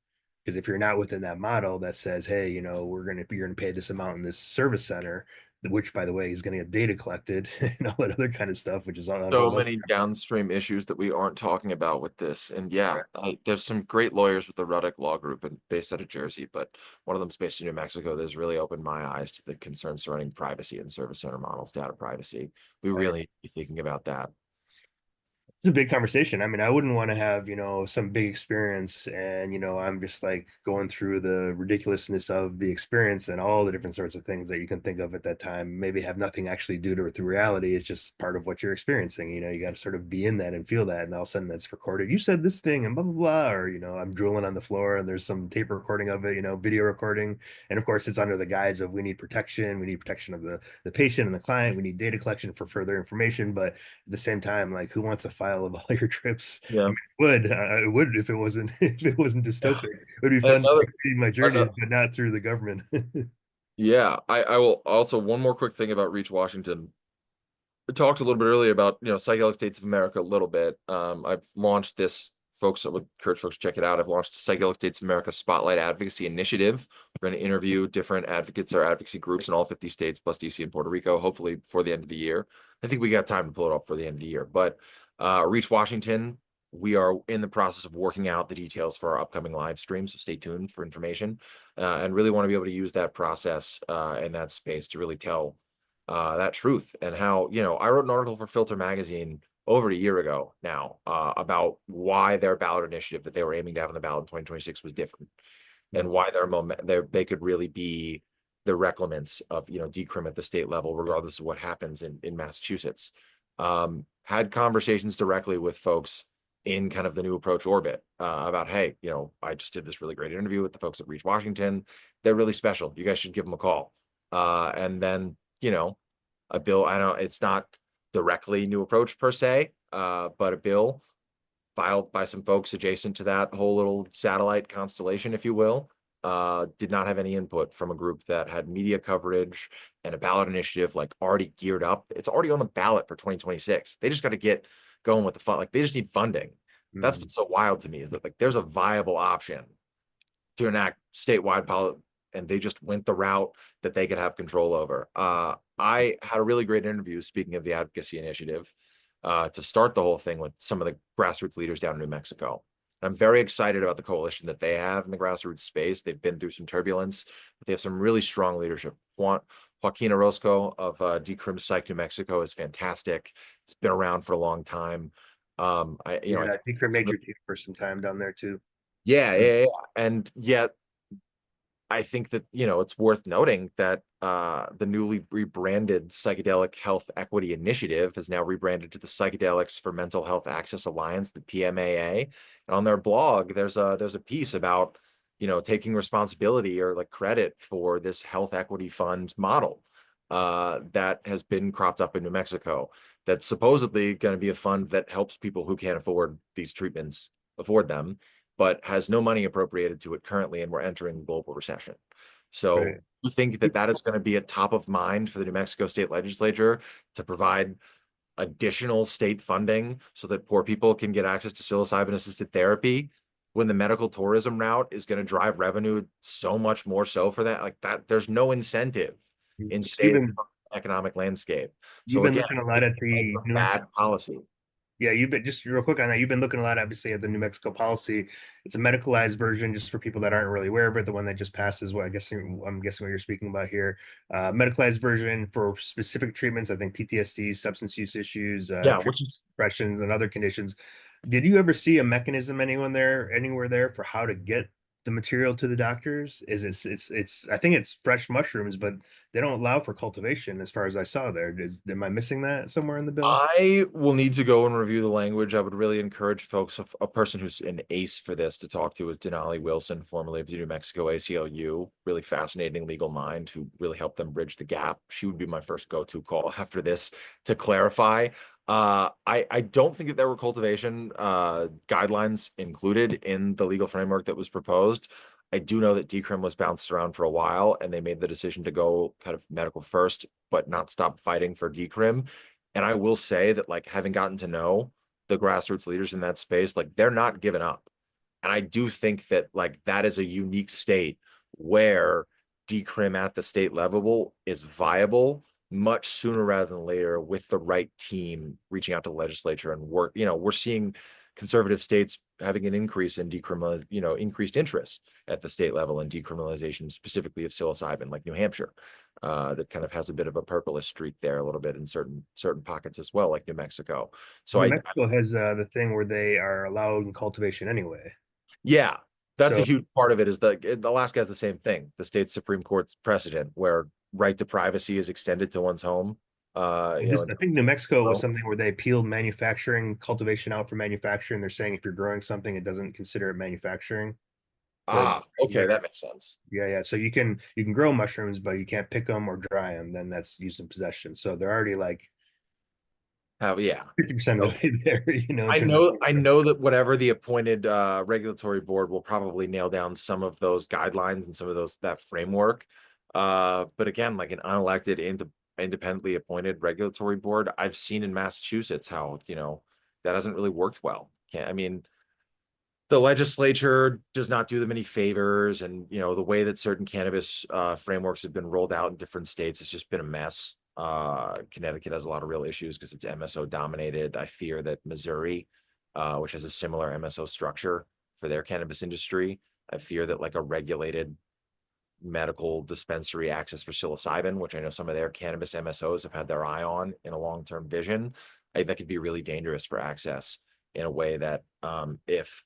Because if you're not within that model that says, hey, you're gonna pay this amount in this service center, which by the way is gonna get data collected and all that other kind of stuff, which is on a So whole other. many downstream issues that we aren't talking about with this. And yeah, there's some great lawyers with the Ruddock Law Group and based out of Jersey, but one of them's based in New Mexico. That's really opened my eyes to the concerns surrounding privacy and service center models, data privacy. We really need to be thinking about that. It's a big conversation. I mean, I wouldn't want to have, some big experience and, I'm just like going through the ridiculousness of the experience and all the different sorts of things that you can think of at that time. Maybe have nothing actually due to through reality. It's just part of what you're experiencing. You got to sort of be in that and feel that. And all of a sudden that's recorded. You said this thing and blah, blah, blah. Or, I'm drooling on the floor and there's some tape recording of it, video recording. And of course, it's under the guise of we need protection. We need protection of the patient and the client. We need data collection for further information. But at the same time, like, who wants a file of all your trips? I Yeah. mean, it would if it wasn't if it wasn't Yeah. dystopic. It would be And fun to see my journey, ano- but not through the government. yeah, I will also one more quick thing about Reach Washington. I talked a little bit earlier about psychedelic states of America a little bit. I've launched this, folks. I would encourage folks to check it out. I've launched a Psychedelic States of America Spotlight Advocacy Initiative. We're going to interview different advocates or advocacy groups in all 50 states plus DC and Puerto Rico, hopefully before the end of the year. I think we got time to pull it off for the end of the year. But Reach Washington, we are in the process of working out the details for our upcoming live streams. So stay tuned for information, and really want to be able to use that process in that space to really tell that truth, and how, I wrote an article for Filter Magazine over a year ago now, about why their ballot initiative that they were aiming to have on the ballot in 2026 was different, and Mm, why they could really be the reclamants of, decrim at the state level, regardless of what happens in Massachusetts. Had conversations directly with folks in kind of the new approach orbit, about, hey, I just did this really great interview with the folks at Reach Washington. They're really special. You guys should give them a call. And then, a bill, I don't, it's not directly new approach per se, but a bill filed by some folks adjacent to that whole little satellite constellation, if you will, did not have any input from a group that had media coverage and a ballot initiative like already geared up. It's already on the ballot for 2026. They just got to get going with the fund. Like, they just need funding. That's mm. what's so wild to me, is that like there's a viable option to enact statewide policy, and they just went the route that they could have control over. I had a really great interview, speaking of the advocacy initiative, to start the whole thing, with some of the grassroots leaders down in New Mexico. I'm very excited about the coalition that they have in the grassroots space. They've been through some turbulence, but they have some really strong leadership. Joaquin Orozco of Decrim Psych New Mexico is fantastic. He's been around for a long time. I Yeah, think Decriminate Nature for some time down there too. yeah, Mm. yeah, yeah. And yet I think that, it's worth noting that the newly rebranded Psychedelic Health Equity Initiative is now rebranded to the Psychedelics for Mental Health Access Alliance, the PMAA. And on their blog, there's a piece about, taking responsibility or like credit for this health equity fund model, that has been cropped up in New Mexico. That's supposedly going to be a fund that helps people who can't afford these treatments afford them, but has no money appropriated to it currently, and we're entering global recession. So Right. you think that that is going to be a top of mind for the New Mexico state legislature, to provide additional state funding so that poor people can get access to psilocybin assisted therapy, when the medical tourism route is going to drive revenue so much more so for that? Like, that, there's no incentive in So you've today's economic landscape. So been again, looking a lot it's at the a New Mexico. bad policy. Yeah, you've been just real quick on that. You've been looking a lot, obviously, at the New Mexico policy. It's a medicalized version, just for people that aren't really aware of it. The one that just passed is what I'm guessing what you're speaking about here. Medicalized version for specific treatments. I think PTSD, substance use issues, Yeah, which is depressions, and other conditions. Did you ever see a mechanism anywhere there for how to get the material to the doctors? Is it's I think it's fresh mushrooms, but they don't allow for cultivation as far as I saw there. Am I missing that somewhere in the bill? I will need to go and review the language. I would really encourage folks, a person who's an ace for this to talk to is Denali Wilson, formerly of the New Mexico ACLU. Really fascinating legal mind who really helped them bridge the gap. She would be my first go-to call after this to clarify. I don't think that there were cultivation guidelines included in the legal framework that was proposed. I do know that decrim was bounced around for a while, and they made the decision to go kind of medical first, but not stop fighting for decrim. And I will say that, like, having gotten to know the grassroots leaders in that space, like, they're not giving up. And I do think that, like, that is a unique state where decrim at the state level is viable much sooner rather than later, with the right team reaching out to the legislature and work. We're seeing conservative states having an increase in decriminal, increased interest at the state level in decriminalization, specifically of psilocybin, like New Hampshire, that kind of has a bit of a purplish streak there a little bit in certain pockets as well, like New Mexico. So New Mexico has the thing where they are allowing cultivation anyway. yeah, that's a So huge part of it. Is Alaska has the same thing. The state Supreme Court's precedent, where right to privacy is extended to one's home. I think New Mexico was So, something where they peeled manufacturing cultivation out for manufacturing. They're saying if you're growing something, it doesn't consider it manufacturing. The okay, that makes sense. yeah. So you can grow mushrooms, but you can't pick them or dry them. Then that's use in possession. So they're already like Yeah. 50% of So the way there, in I terms of know I know that whatever the appointed regulatory board will probably nail down some of those guidelines and some of that framework. But again, like an unelected independently appointed regulatory board, I've seen in Massachusetts how, that hasn't really worked well. I mean, the legislature does not do them any favors, and the way that certain cannabis frameworks have been rolled out in different states has just been a mess. Connecticut has a lot of real issues because it's MSO dominated. I fear that Missouri, which has a similar MSO structure for their cannabis industry, I fear that like a regulated medical dispensary access for psilocybin, which I know some of their cannabis MSOs have had their eye on in a long-term vision. I think that could be really dangerous for access in a way that if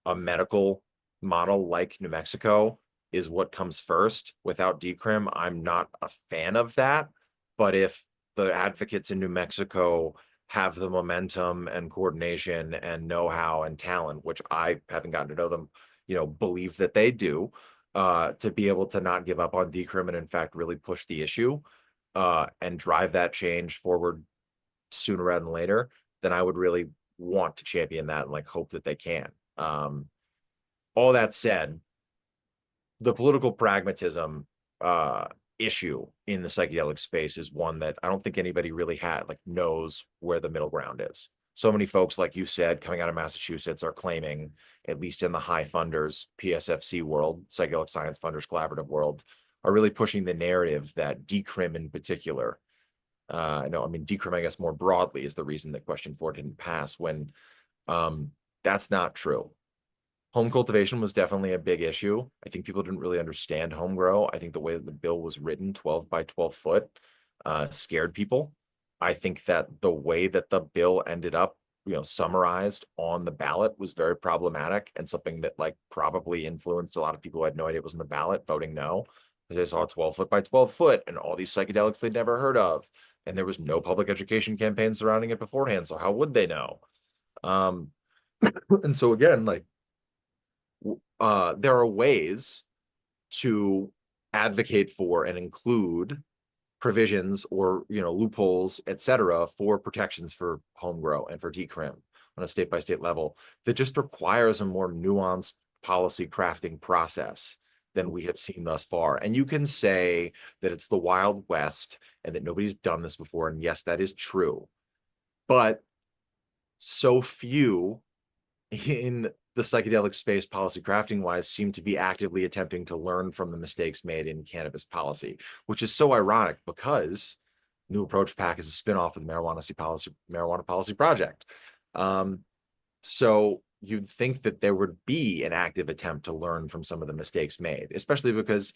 a medical model like New Mexico is what comes first without decrim, I'm not a fan of that. But if the advocates in New Mexico have the momentum and coordination and know-how and talent, which I haven't gotten to know them, believe that they do, to be able to not give up on decrim and in fact really push the issue and drive that change forward sooner rather than later, then I would really want to champion that and like hope that they can. All that said, the political pragmatism issue in the psychedelic space is one that I don't think anybody really knows where the middle ground is. So many folks, like you said, coming out of Massachusetts are claiming, at least in the high funders, PSFC world, Psychedelic Science Funders Collaborative world, are really pushing the narrative that decrim in particular, no, I mean, decrim, I guess, more broadly is the reason that question 4 didn't pass when that's not true. Home cultivation was definitely a big issue. I think people didn't really understand home grow. I think the way that the bill was written, 12 by 12 foot, scared people. I think that the way that the bill ended up, summarized on the ballot was very problematic and something that probably influenced a lot of people who had no idea it was on the ballot voting no. Because they saw 12 foot by 12 foot and all these psychedelics they'd never heard of. And there was no public education campaign surrounding it beforehand. So how would they know? Um, and so again, there are ways to advocate for and include provisions or loopholes, et cetera, for protections for home grow and for decrim on a state by state level that just requires a more nuanced policy crafting process than we have seen thus far. And you can say that it's the Wild West and that nobody's done this before. And yes, that is true. But so few in the psychedelic space policy crafting wise seem to be actively attempting to learn from the mistakes made in cannabis policy, which is so ironic because New Approach PAC is a spinoff of the Marijuana Policy Project. So you'd think that there would be an active attempt to learn from some of the mistakes made, especially because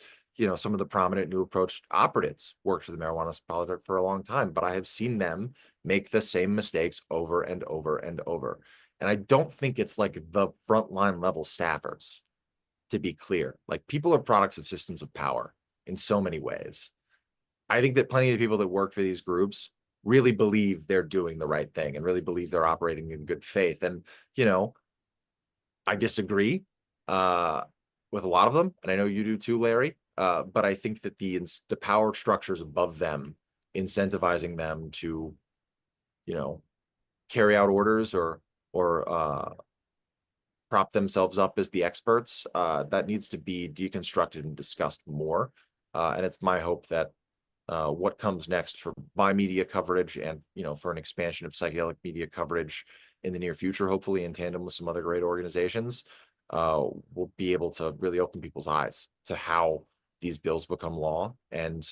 some of the prominent New Approach operatives worked for the Marijuana Policy for a long time, but I have seen them make the same mistakes over and over and over. And I don't think it's like the frontline level staffers, to be clear. People are products of systems of power in so many ways. I think that plenty of people that work for these groups really believe they're doing the right thing and really believe they're operating in good faith. And, I disagree with a lot of them. And I know you do too, Larry. But I think that the power structures above them, incentivizing them to, carry out orders or prop themselves up as the experts, that needs to be deconstructed and discussed more. And it's my hope that what comes next for my media coverage and, for an expansion of psychedelic media coverage in the near future, hopefully in tandem with some other great organizations, will be able to really open people's eyes to how these bills become law and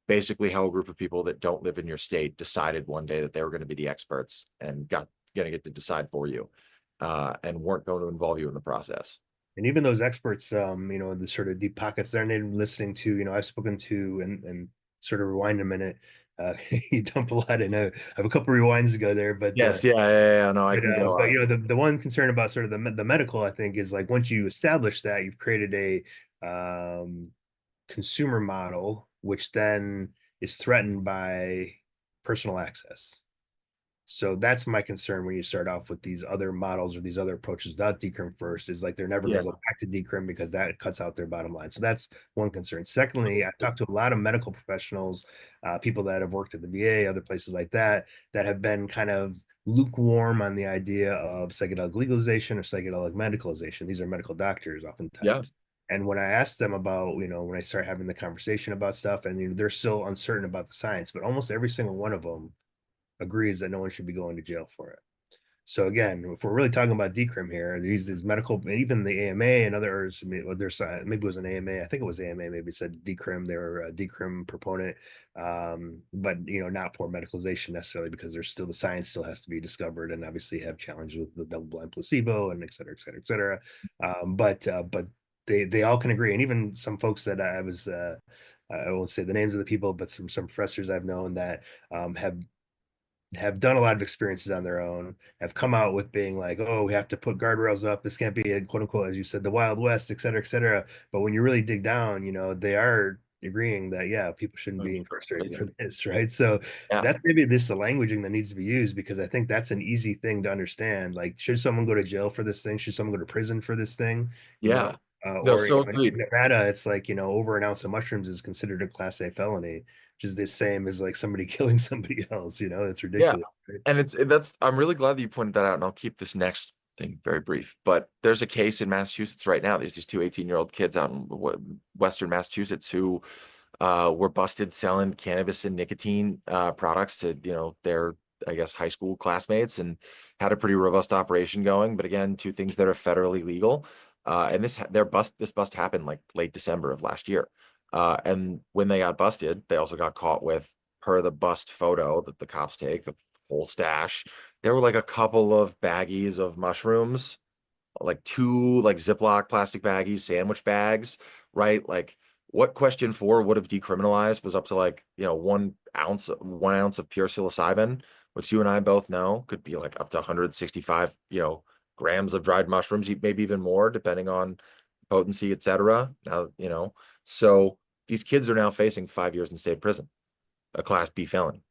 basically how a group of people that don't live in your state decided one day that they were going to be the experts and going to get to decide for you, and weren't going to involve you in the process. And even those experts, the sort of deep pockets they're listening to, I've spoken to and sort of rewind a minute. You dump a lot in. I have a couple rewinds to go there, but Yes, yeah, no, I can go. but the one concern about sort of the medical, I think, is once you establish that, you've created a consumer model, which then is threatened by personal access. So that's my concern when you start off with these other models or these other approaches without decrim first, is they're never going to go back to decrim because that cuts out their bottom line. So that's one concern. Secondly, I've talked to a lot of medical professionals, people that have worked at the VA, other places like that, that have been kind of lukewarm on the idea of psychedelic legalization or psychedelic medicalization. These are medical doctors Yeah, oftentimes. And when I ask them about, when I start having the conversation about stuff, and they're still uncertain about the science, but almost every single one of them agrees that no one should be going to jail for it. So again, if we're really talking about decrim here, these medical, even the AMA and others, there's maybe it was an AMA, I think it was AMA, maybe said decrim, they were a decrim proponent, but not for medicalization necessarily, because there's still the science still has to be discovered, and obviously have challenges with the double blind placebo and et cetera, et cetera, et cetera. But they all can agree, and even some folks that I was I won't say the names of the people, but some professors I've known that have done a lot of experiences on their own, have come out with being like, oh, we have to put guardrails up. This can't be a quote unquote, as you said, the Wild West, et cetera, et cetera. But when you really dig down, they are agreeing that, yeah, people shouldn't be incarcerated for this, right? So Yeah. that's maybe this the languaging that needs to be used because I think that's an easy thing to understand. Like, should someone go to jail for this thing? Should someone go to prison for this thing? You know, Yeah. No, or so in agreed. Nevada, it's like over an ounce of mushrooms is considered a class A felony, which is the same as like somebody killing somebody else. It's Yeah. ridiculous. Right? And that's I'm really glad that you pointed that out, and I'll keep this next thing very brief. But there's a case in Massachusetts right now. There's these two 18-year-old kids out in Western Massachusetts who were busted selling cannabis and nicotine products to, their, I guess, high school classmates, and had a pretty robust operation going. But again, two things that are federally legal. And this bust happened like late December of last year. And when they got busted, they also got caught with, per the bust photo that the cops take of whole stash, there were like a couple of baggies of mushrooms, like two like Ziploc plastic baggies, sandwich bags, right? Like what question four would have decriminalized was up to like, 1 ounce of pure psilocybin, which you and I both know could be like up to 165, grams of dried mushrooms, maybe even more, depending on potency, etc. Now, so these kids are now facing 5 years in state prison, a class B felony,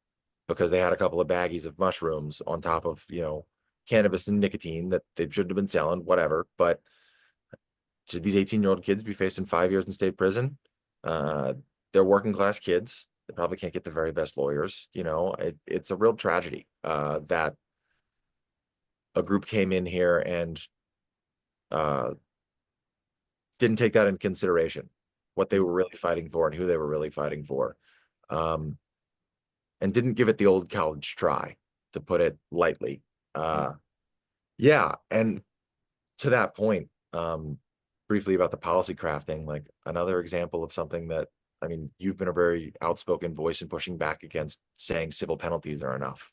because they had a couple of baggies of mushrooms on top of, cannabis and nicotine that they shouldn't have been selling, whatever. But should these 18-year-old kids be facing 5 years in state prison? Uh, they're working class kids. They probably can't get the very best lawyers. It's a real tragedy that a group came in here and uh, didn't take that into consideration, what they were really fighting for and who they were really fighting for, um, and didn't give it the old college try, to put it lightly. Uh, yeah, and to that point, briefly about the policy crafting, like another example of something that, I mean, you've been a very outspoken voice in pushing back against, saying civil penalties are enough.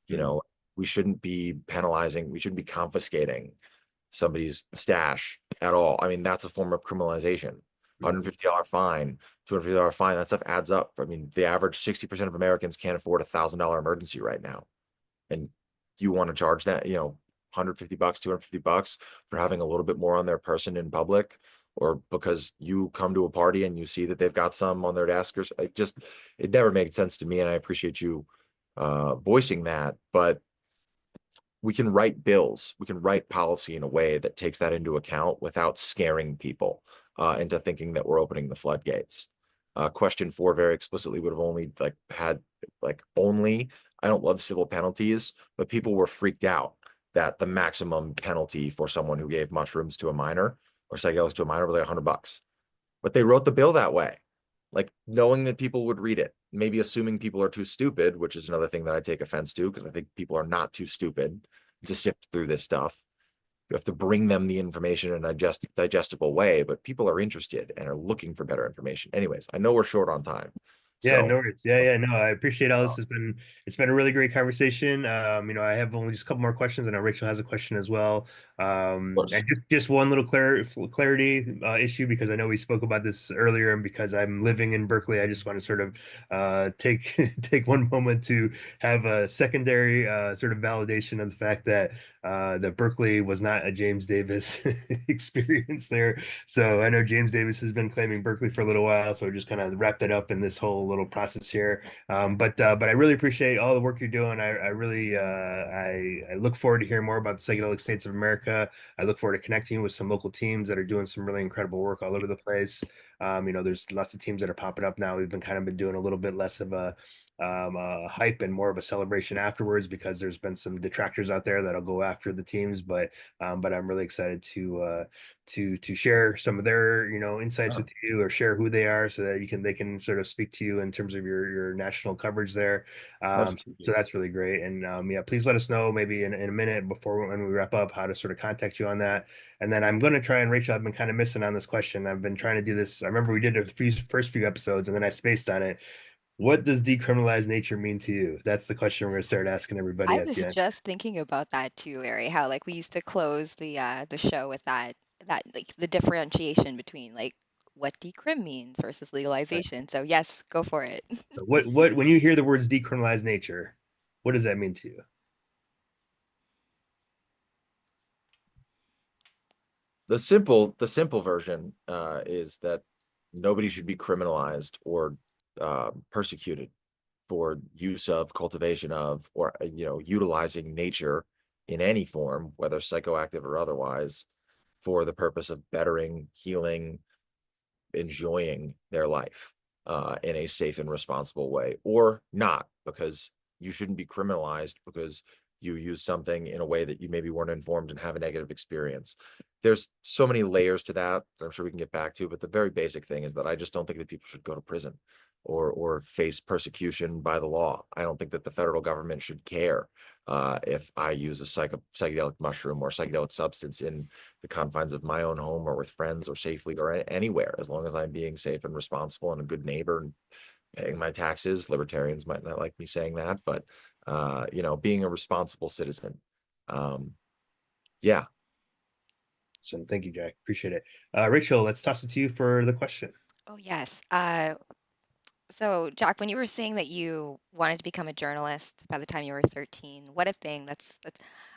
You Mhm. know, we shouldn't be penalizing, we shouldn't be confiscating somebody's stash at all. I mean, that's a form of criminalization. Yeah. $150 fine, $250 fine, that stuff adds up. I mean, the average 60% of Americans can't afford $1,000 emergency right now. And you want to charge that, 150 bucks, $250 for having a little bit more on their person in public, or because you come to a party and you see that they've got some on their desk, or it never made sense to me. And I appreciate you voicing that. But we can write bills, we can write policy in a way that takes that into account without scaring people into thinking that we're opening the floodgates. Question four very explicitly would have only like had like only, I don't love civil penalties, but people were freaked out that the maximum penalty for someone who gave mushrooms to a minor or psychedelics to a minor was like $100. But they wrote the bill that way, like knowing that people would read it, maybe assuming people are too stupid, which is another thing that I take offense to, because I think people are not too stupid to sift through this stuff. You have to bring them the information in a digestible way, but people are interested and are looking for better information. Anyways, I know we're short on time. Yeah, So, no worries. Yeah, of yeah, no, I appreciate all this. It's been a really great conversation. I have only just a couple more questions. I know Rachel has a question as well. course. And just one little clarity issue because I know we spoke about this earlier, and because I'm living in Berkeley, I just want to sort of take take one moment to have a secondary sort of validation of the fact that Berkeley was not a James Davis experience there. So I know James Davis has been claiming Berkeley for a little while, so just kind of wrap that up in this whole little process here. But I really appreciate all the work you're doing. I really I look forward to hearing more about the psychedelic states of America. I look forward to connecting with some local teams that are doing some really incredible work all over the place. There's lots of teams that are popping up now. We've been doing a little bit less of a hype and more of a celebration afterwards because there's been some detractors out there that'll go after the teams. But I'm really excited to share some of their insights Yeah, with you or share who they are so that they can sort of speak to you in terms of your national coverage there. So absolutely. that's really great. And yeah, please let us know maybe in a minute before when we wrap up how to sort of contact you on that. And then I'm going to try, and Rachel, I've been kind of missing on this question. I've been trying to do this. I remember we did the first few episodes and then I spaced on it. What does decriminalize nature mean to you? That's the question we're going to start asking everybody I at was the end. just thinking about that too, Larry, how like we used to close the show with that. that like the differentiation between like what decrim means versus Right. legalization. So yes, go for it. So what when you hear the words decriminalize nature, what does that mean to you? The simple version is that nobody should be criminalized or persecuted for use of, cultivation of, or utilizing nature in any form, whether psychoactive or otherwise, for the purpose of bettering, healing, enjoying their life in a safe and responsible way, or not, because you shouldn't be criminalized because you use something in a way that you maybe weren't informed and have a negative experience. There's so many layers to that that I'm sure we can get back to, but the very basic thing is that I just don't think that people should go to prison or face persecution by the law. I don't think that the federal government should care if I use a psychedelic mushroom or psychedelic substance in the confines of my own home or with friends or safely or anywhere, as long as I'm being safe and responsible and a good neighbor and paying my taxes. Libertarians might not like me saying that, but being a responsible citizen. Um, yeah. So thank you, Jack. Appreciate it. Rachel, let's toss it to you for the question. Oh yes. So Jack, when you were saying that you wanted to become a journalist by the time you were 13, what a thing. That's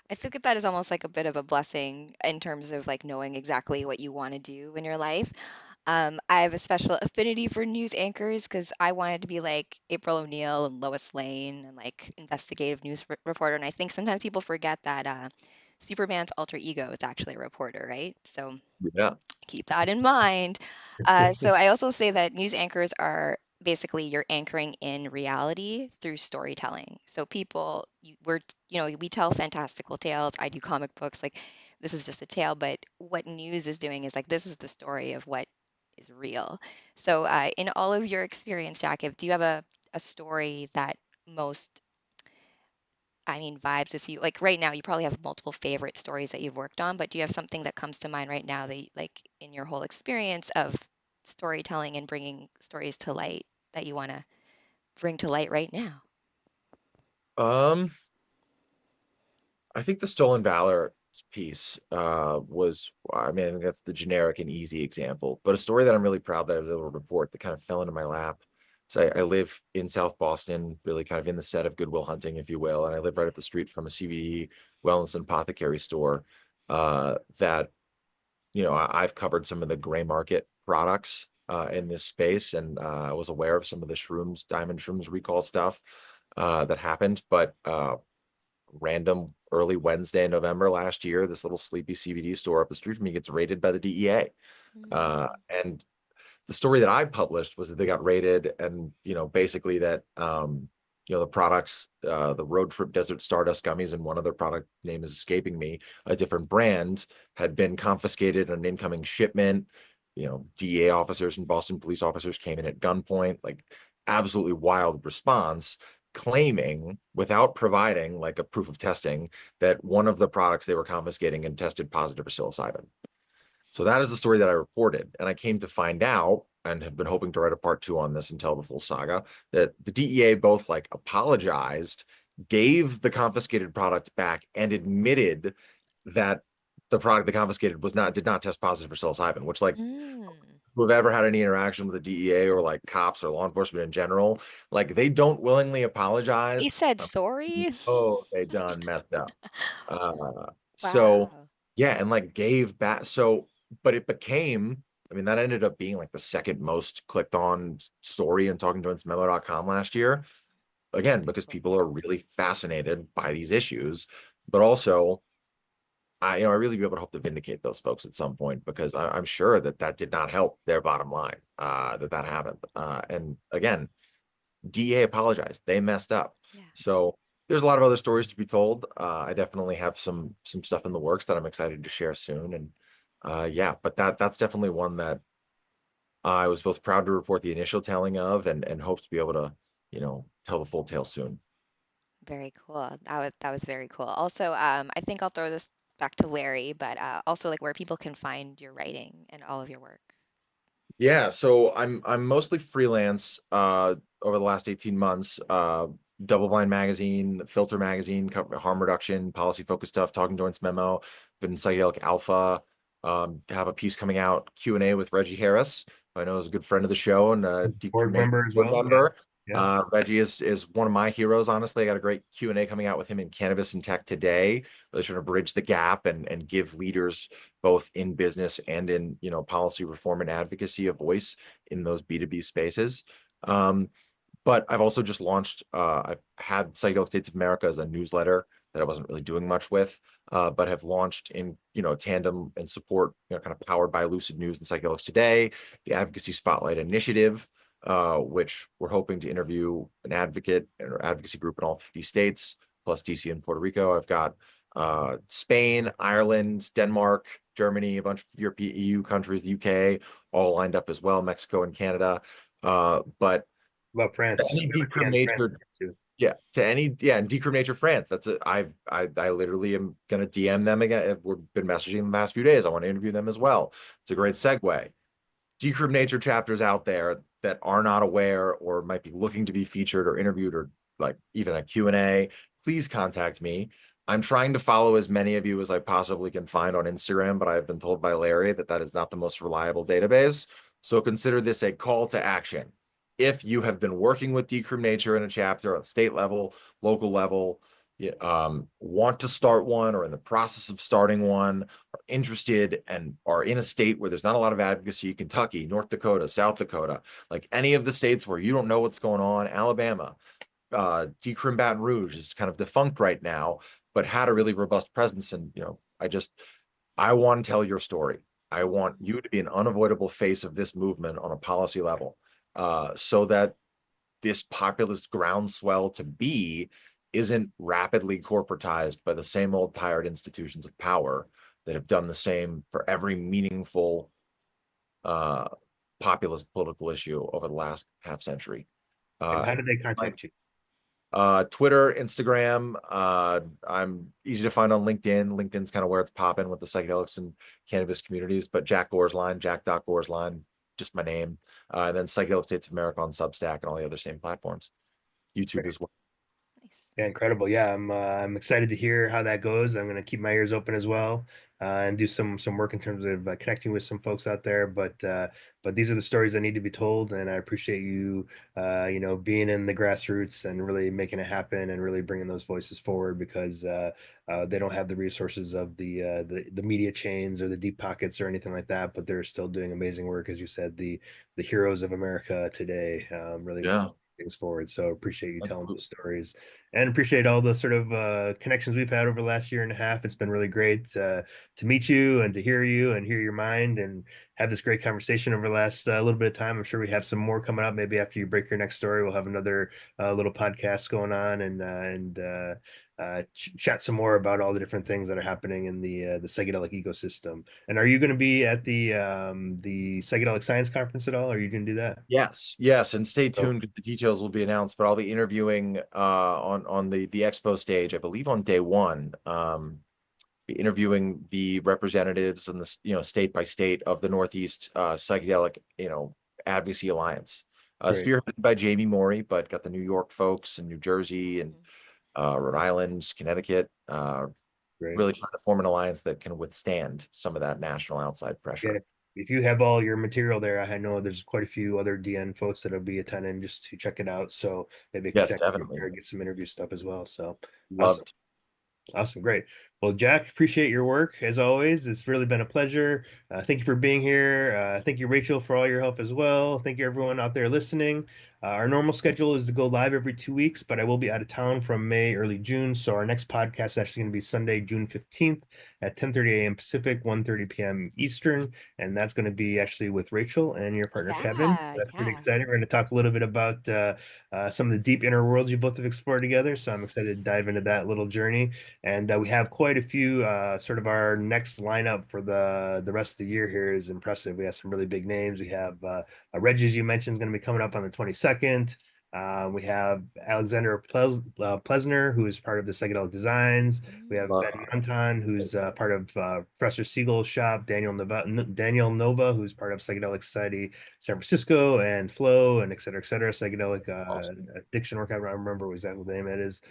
I think that is almost like a bit of a blessing in terms of like knowing exactly what you want to do in your life. I have a special affinity for news anchors because I wanted to be like April O'Neil and Lois Lane and like investigative news reporter. And I think sometimes people forget that Superman's alter ego is actually a reporter, right? So Yeah. keep that in mind. So I also say that news anchors are basically you're anchoring in reality through storytelling. So people, we tell fantastical tales. I do comic books, like this is just a tale, but what news is doing is like this is the story of what is real. So in all of your experience, Jack, do you have a story that most vibes with you? Like right now, you probably have multiple favorite stories that you've worked on, but do you have something that comes to mind right now that, like, in your whole experience of storytelling and bringing stories to light that you want to bring to light right now? Um, I think the Stolen Valor piece was, I mean, I think that's the generic and easy example, but a story that I'm really proud that I was able to report that kind of fell into my lap. So I live in South Boston, really kind of in the set of Goodwill Hunting, if you will, and I live right up the street from a CBD wellness and apothecary store that, I've covered some of the gray market products in this space, and I was aware of some of the shrooms, diamond shrooms recall stuff that happened, but random early Wednesday in November last year, this little sleepy CBD store up the street from me gets raided by the DEA. Mm. And the story that I published was that they got raided and, basically that, the products, the road trip desert stardust gummies and one other product name is escaping me, a different brand had been confiscated on an incoming shipment. DEA officers and Boston police officers came in at gunpoint, like absolutely wild response, claiming without providing like a proof of testing that one of the products they were confiscating had tested positive for psilocybin. So that is the story that I reported. And I came to find out, and have been hoping to write a part two on this and tell the full saga, that the DEA both like apologized, gave the confiscated product back, and admitted that the product they confiscated did not test positive for psilocybin, which like Mm. who have ever had any interaction with the DEA or like cops or law enforcement in general, like they don't willingly apologize. They said sorry? Oh, they done messed up. So Wow. yeah, and like gave back. So, but it became, I mean, that ended up being like the second most clicked on story in talkingjointsmemo.com last year. Again, because Beautiful. people are really fascinated by these issues, but also I really be able to hope to vindicate those folks at some point because I'm sure that that did not help their bottom line, that happened. And again, DA apologized. They messed up. Yeah. So there's a lot of other stories to be told. I definitely have some stuff in the works that I'm excited to share soon. And yeah, but that's definitely one that I was both proud to report the initial telling of and hope to be able to, tell the full tale soon. Very cool. That was very cool. Also, I think I'll throw this back to Larry, but also like where people can find your writing and all of your work. Yeah, so I'm mostly freelance over the last 18 months. Double Blind Magazine, Filter Magazine, harm reduction, policy focused stuff, Talking Joints Memo, been Psychedelic Alpha. Have a piece coming out, Q&A with Reggie Harris, who I know is a good friend of the show and a Board Decrimination member as board well. Yeah. member. Yeah. Reggie is one of my heroes, honestly. I got a great Q&A coming out with him in Cannabis and Tech today, really trying to bridge the gap and give leaders both in business and in, policy reform and advocacy a voice in those B2B spaces. But I've also just launched, I've had Psychedelic States of America as a newsletter that I wasn't really doing much with, but have launched in, tandem and support, kind of powered by Lucid News and Psychedelics Today, the Advocacy Spotlight Initiative, which we're hoping to interview an advocate or advocacy group in all 50 states, plus DC and Puerto Rico. I've got Spain, Ireland, Denmark, Germany, a bunch of European EU countries, the UK, all lined up as well, Mexico and Canada. But About France. any We have a TN France Decriminature, too. yeah, and Decriminature France. That's it. I literally am gonna DM them again. We've been messaging them the past few days. I want to interview them as well. It's a great segue. Decriminature chapters out there that are not aware or might be looking to be featured or interviewed or like even a Q&A, please contact me. I'm trying to follow as many of you as I possibly can find on Instagram, but I've been told by Larry that that is not the most reliable database. So consider this a call to action. If you have been working with Decriminature in a chapter on state level, local level, want to start one or in the process of starting one, are interested and are in a state where there's not a lot of advocacy, Kentucky, North Dakota, South Dakota, like any of the states where you don't know what's going on, Alabama, Decrim Baton Rouge is kind of defunct right now, but had a really robust presence. And, I want to tell your story. I want you to be an unavoidable face of this movement on a policy level, so that this populist groundswell to be isn't rapidly corporatized by the same old tired institutions of power that have done the same for every meaningful uh, populist political issue over the last half century. And how Uh, do they like contact you? Twitter, Instagram. I'm easy to find on LinkedIn. LinkedIn's kind of where it's popping with the psychedelics and cannabis communities. But Jack Gorsline, Jack.Gorsline, just my name. And then Psychedelic States of America on Substack and all the other same platforms. YouTube as well. Nice. Yeah, incredible. Yeah, I'm excited to hear how that goes. I'm gonna keep my ears open as well, and do some work in terms of connecting with some folks out there. But these are the stories that need to be told, and I appreciate you, being in the grassroots and really making it happen and really bringing those voices forward because they don't have the resources of the media chains or the deep pockets or anything like that, but they're still doing amazing work, as you said, the heroes of America today, really Yeah, things forward. So appreciate you telling absolutely. those stories and appreciate all the sort of connections we've had over the last year and a half. It's been really great to meet you and to hear you and hear your mind and have this great conversation over the last little bit of time. I'm sure we have some more coming up. Maybe after you break your next story, we'll have another little podcast going on and chat some more about all the different things that are happening in the psychedelic ecosystem. And are you going to be at the psychedelic science conference at all? Are you going to do that? Yes, yes, and stay So tuned. The details will be announced, but I'll be interviewing on the expo stage, I believe on day one. Be interviewing the representatives and the state by state of the Northeast Psychedelic Advocacy Alliance, great, spearheaded by Jamie Morey, but got the New York folks and New Jersey and Mhm. Rhode Island, Connecticut, great. really trying to form an alliance that can withstand some of that national outside Yeah, pressure. if you have all your material there, I know there's quite a few other DN folks that'll be attending just to check it out. So maybe I can Yes, check definitely. there, get some interview stuff as well. So awesome. Loved. Awesome, great. Well, Jack, appreciate your work as always. It's really been a pleasure. Thank you for being here. Thank you, Rachel, for all your help as well. Thank you, everyone out there listening. Our normal schedule is to go live every 2 weeks, but I will be out of town from May, early June. So our next podcast is actually going to be Sunday, June 15th at 10:30 a.m. Pacific, 1:30 p.m. Eastern. And that's going to be actually with Rachel and your partner, Kevin. Yeah, That's pretty yeah. exciting. We're going to talk a little bit about some of the deep inner worlds you both have explored together. So I'm excited to dive into that little journey. And we have quite a few sort of our next lineup for the rest of the year here is impressive. We have some really big names. We have Reggie, as you mentioned, is going to be coming up on the 22nd. We have Alexander Plesner, who is part of the Psychedelic Designs. We have Mm, Love. Ben Monton, who's part of Professor Siegel's shop. Daniel Nova, who's part of Psychedelic Society San Francisco, and Flow, and et cetera, et cetera. Psychedelic Awesome. addiction work. I don't remember exactly what the name of it is.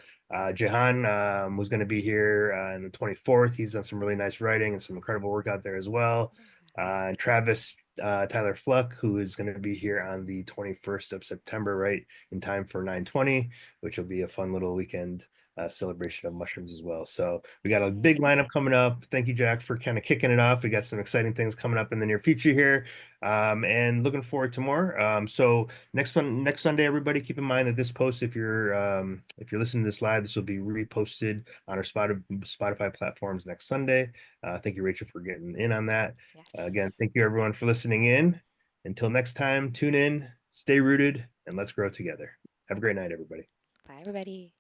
Jahan was going to be here on the 24th. He's done some really nice writing and some incredible work out there as well. And Travis Tyler Fluck, who is going to be here on the 21st of September, right in time for 9/20, which will be a fun little weekend celebration of mushrooms as well. So we got a big yay. lineup coming up. Thank you, Jack, for kind of kicking it off. We got some exciting things coming up in the near future here, and looking forward to more. So next Sunday, everybody, keep in mind that this post, if you're listening to this live, this will be reposted on our Spotify platforms next Sunday. Thank you, Rachel, for getting in on that. Again, Yes. thank you everyone for listening in. Until next time, tune in, stay rooted, and let's grow together. Have a great night, everybody. Bye, everybody.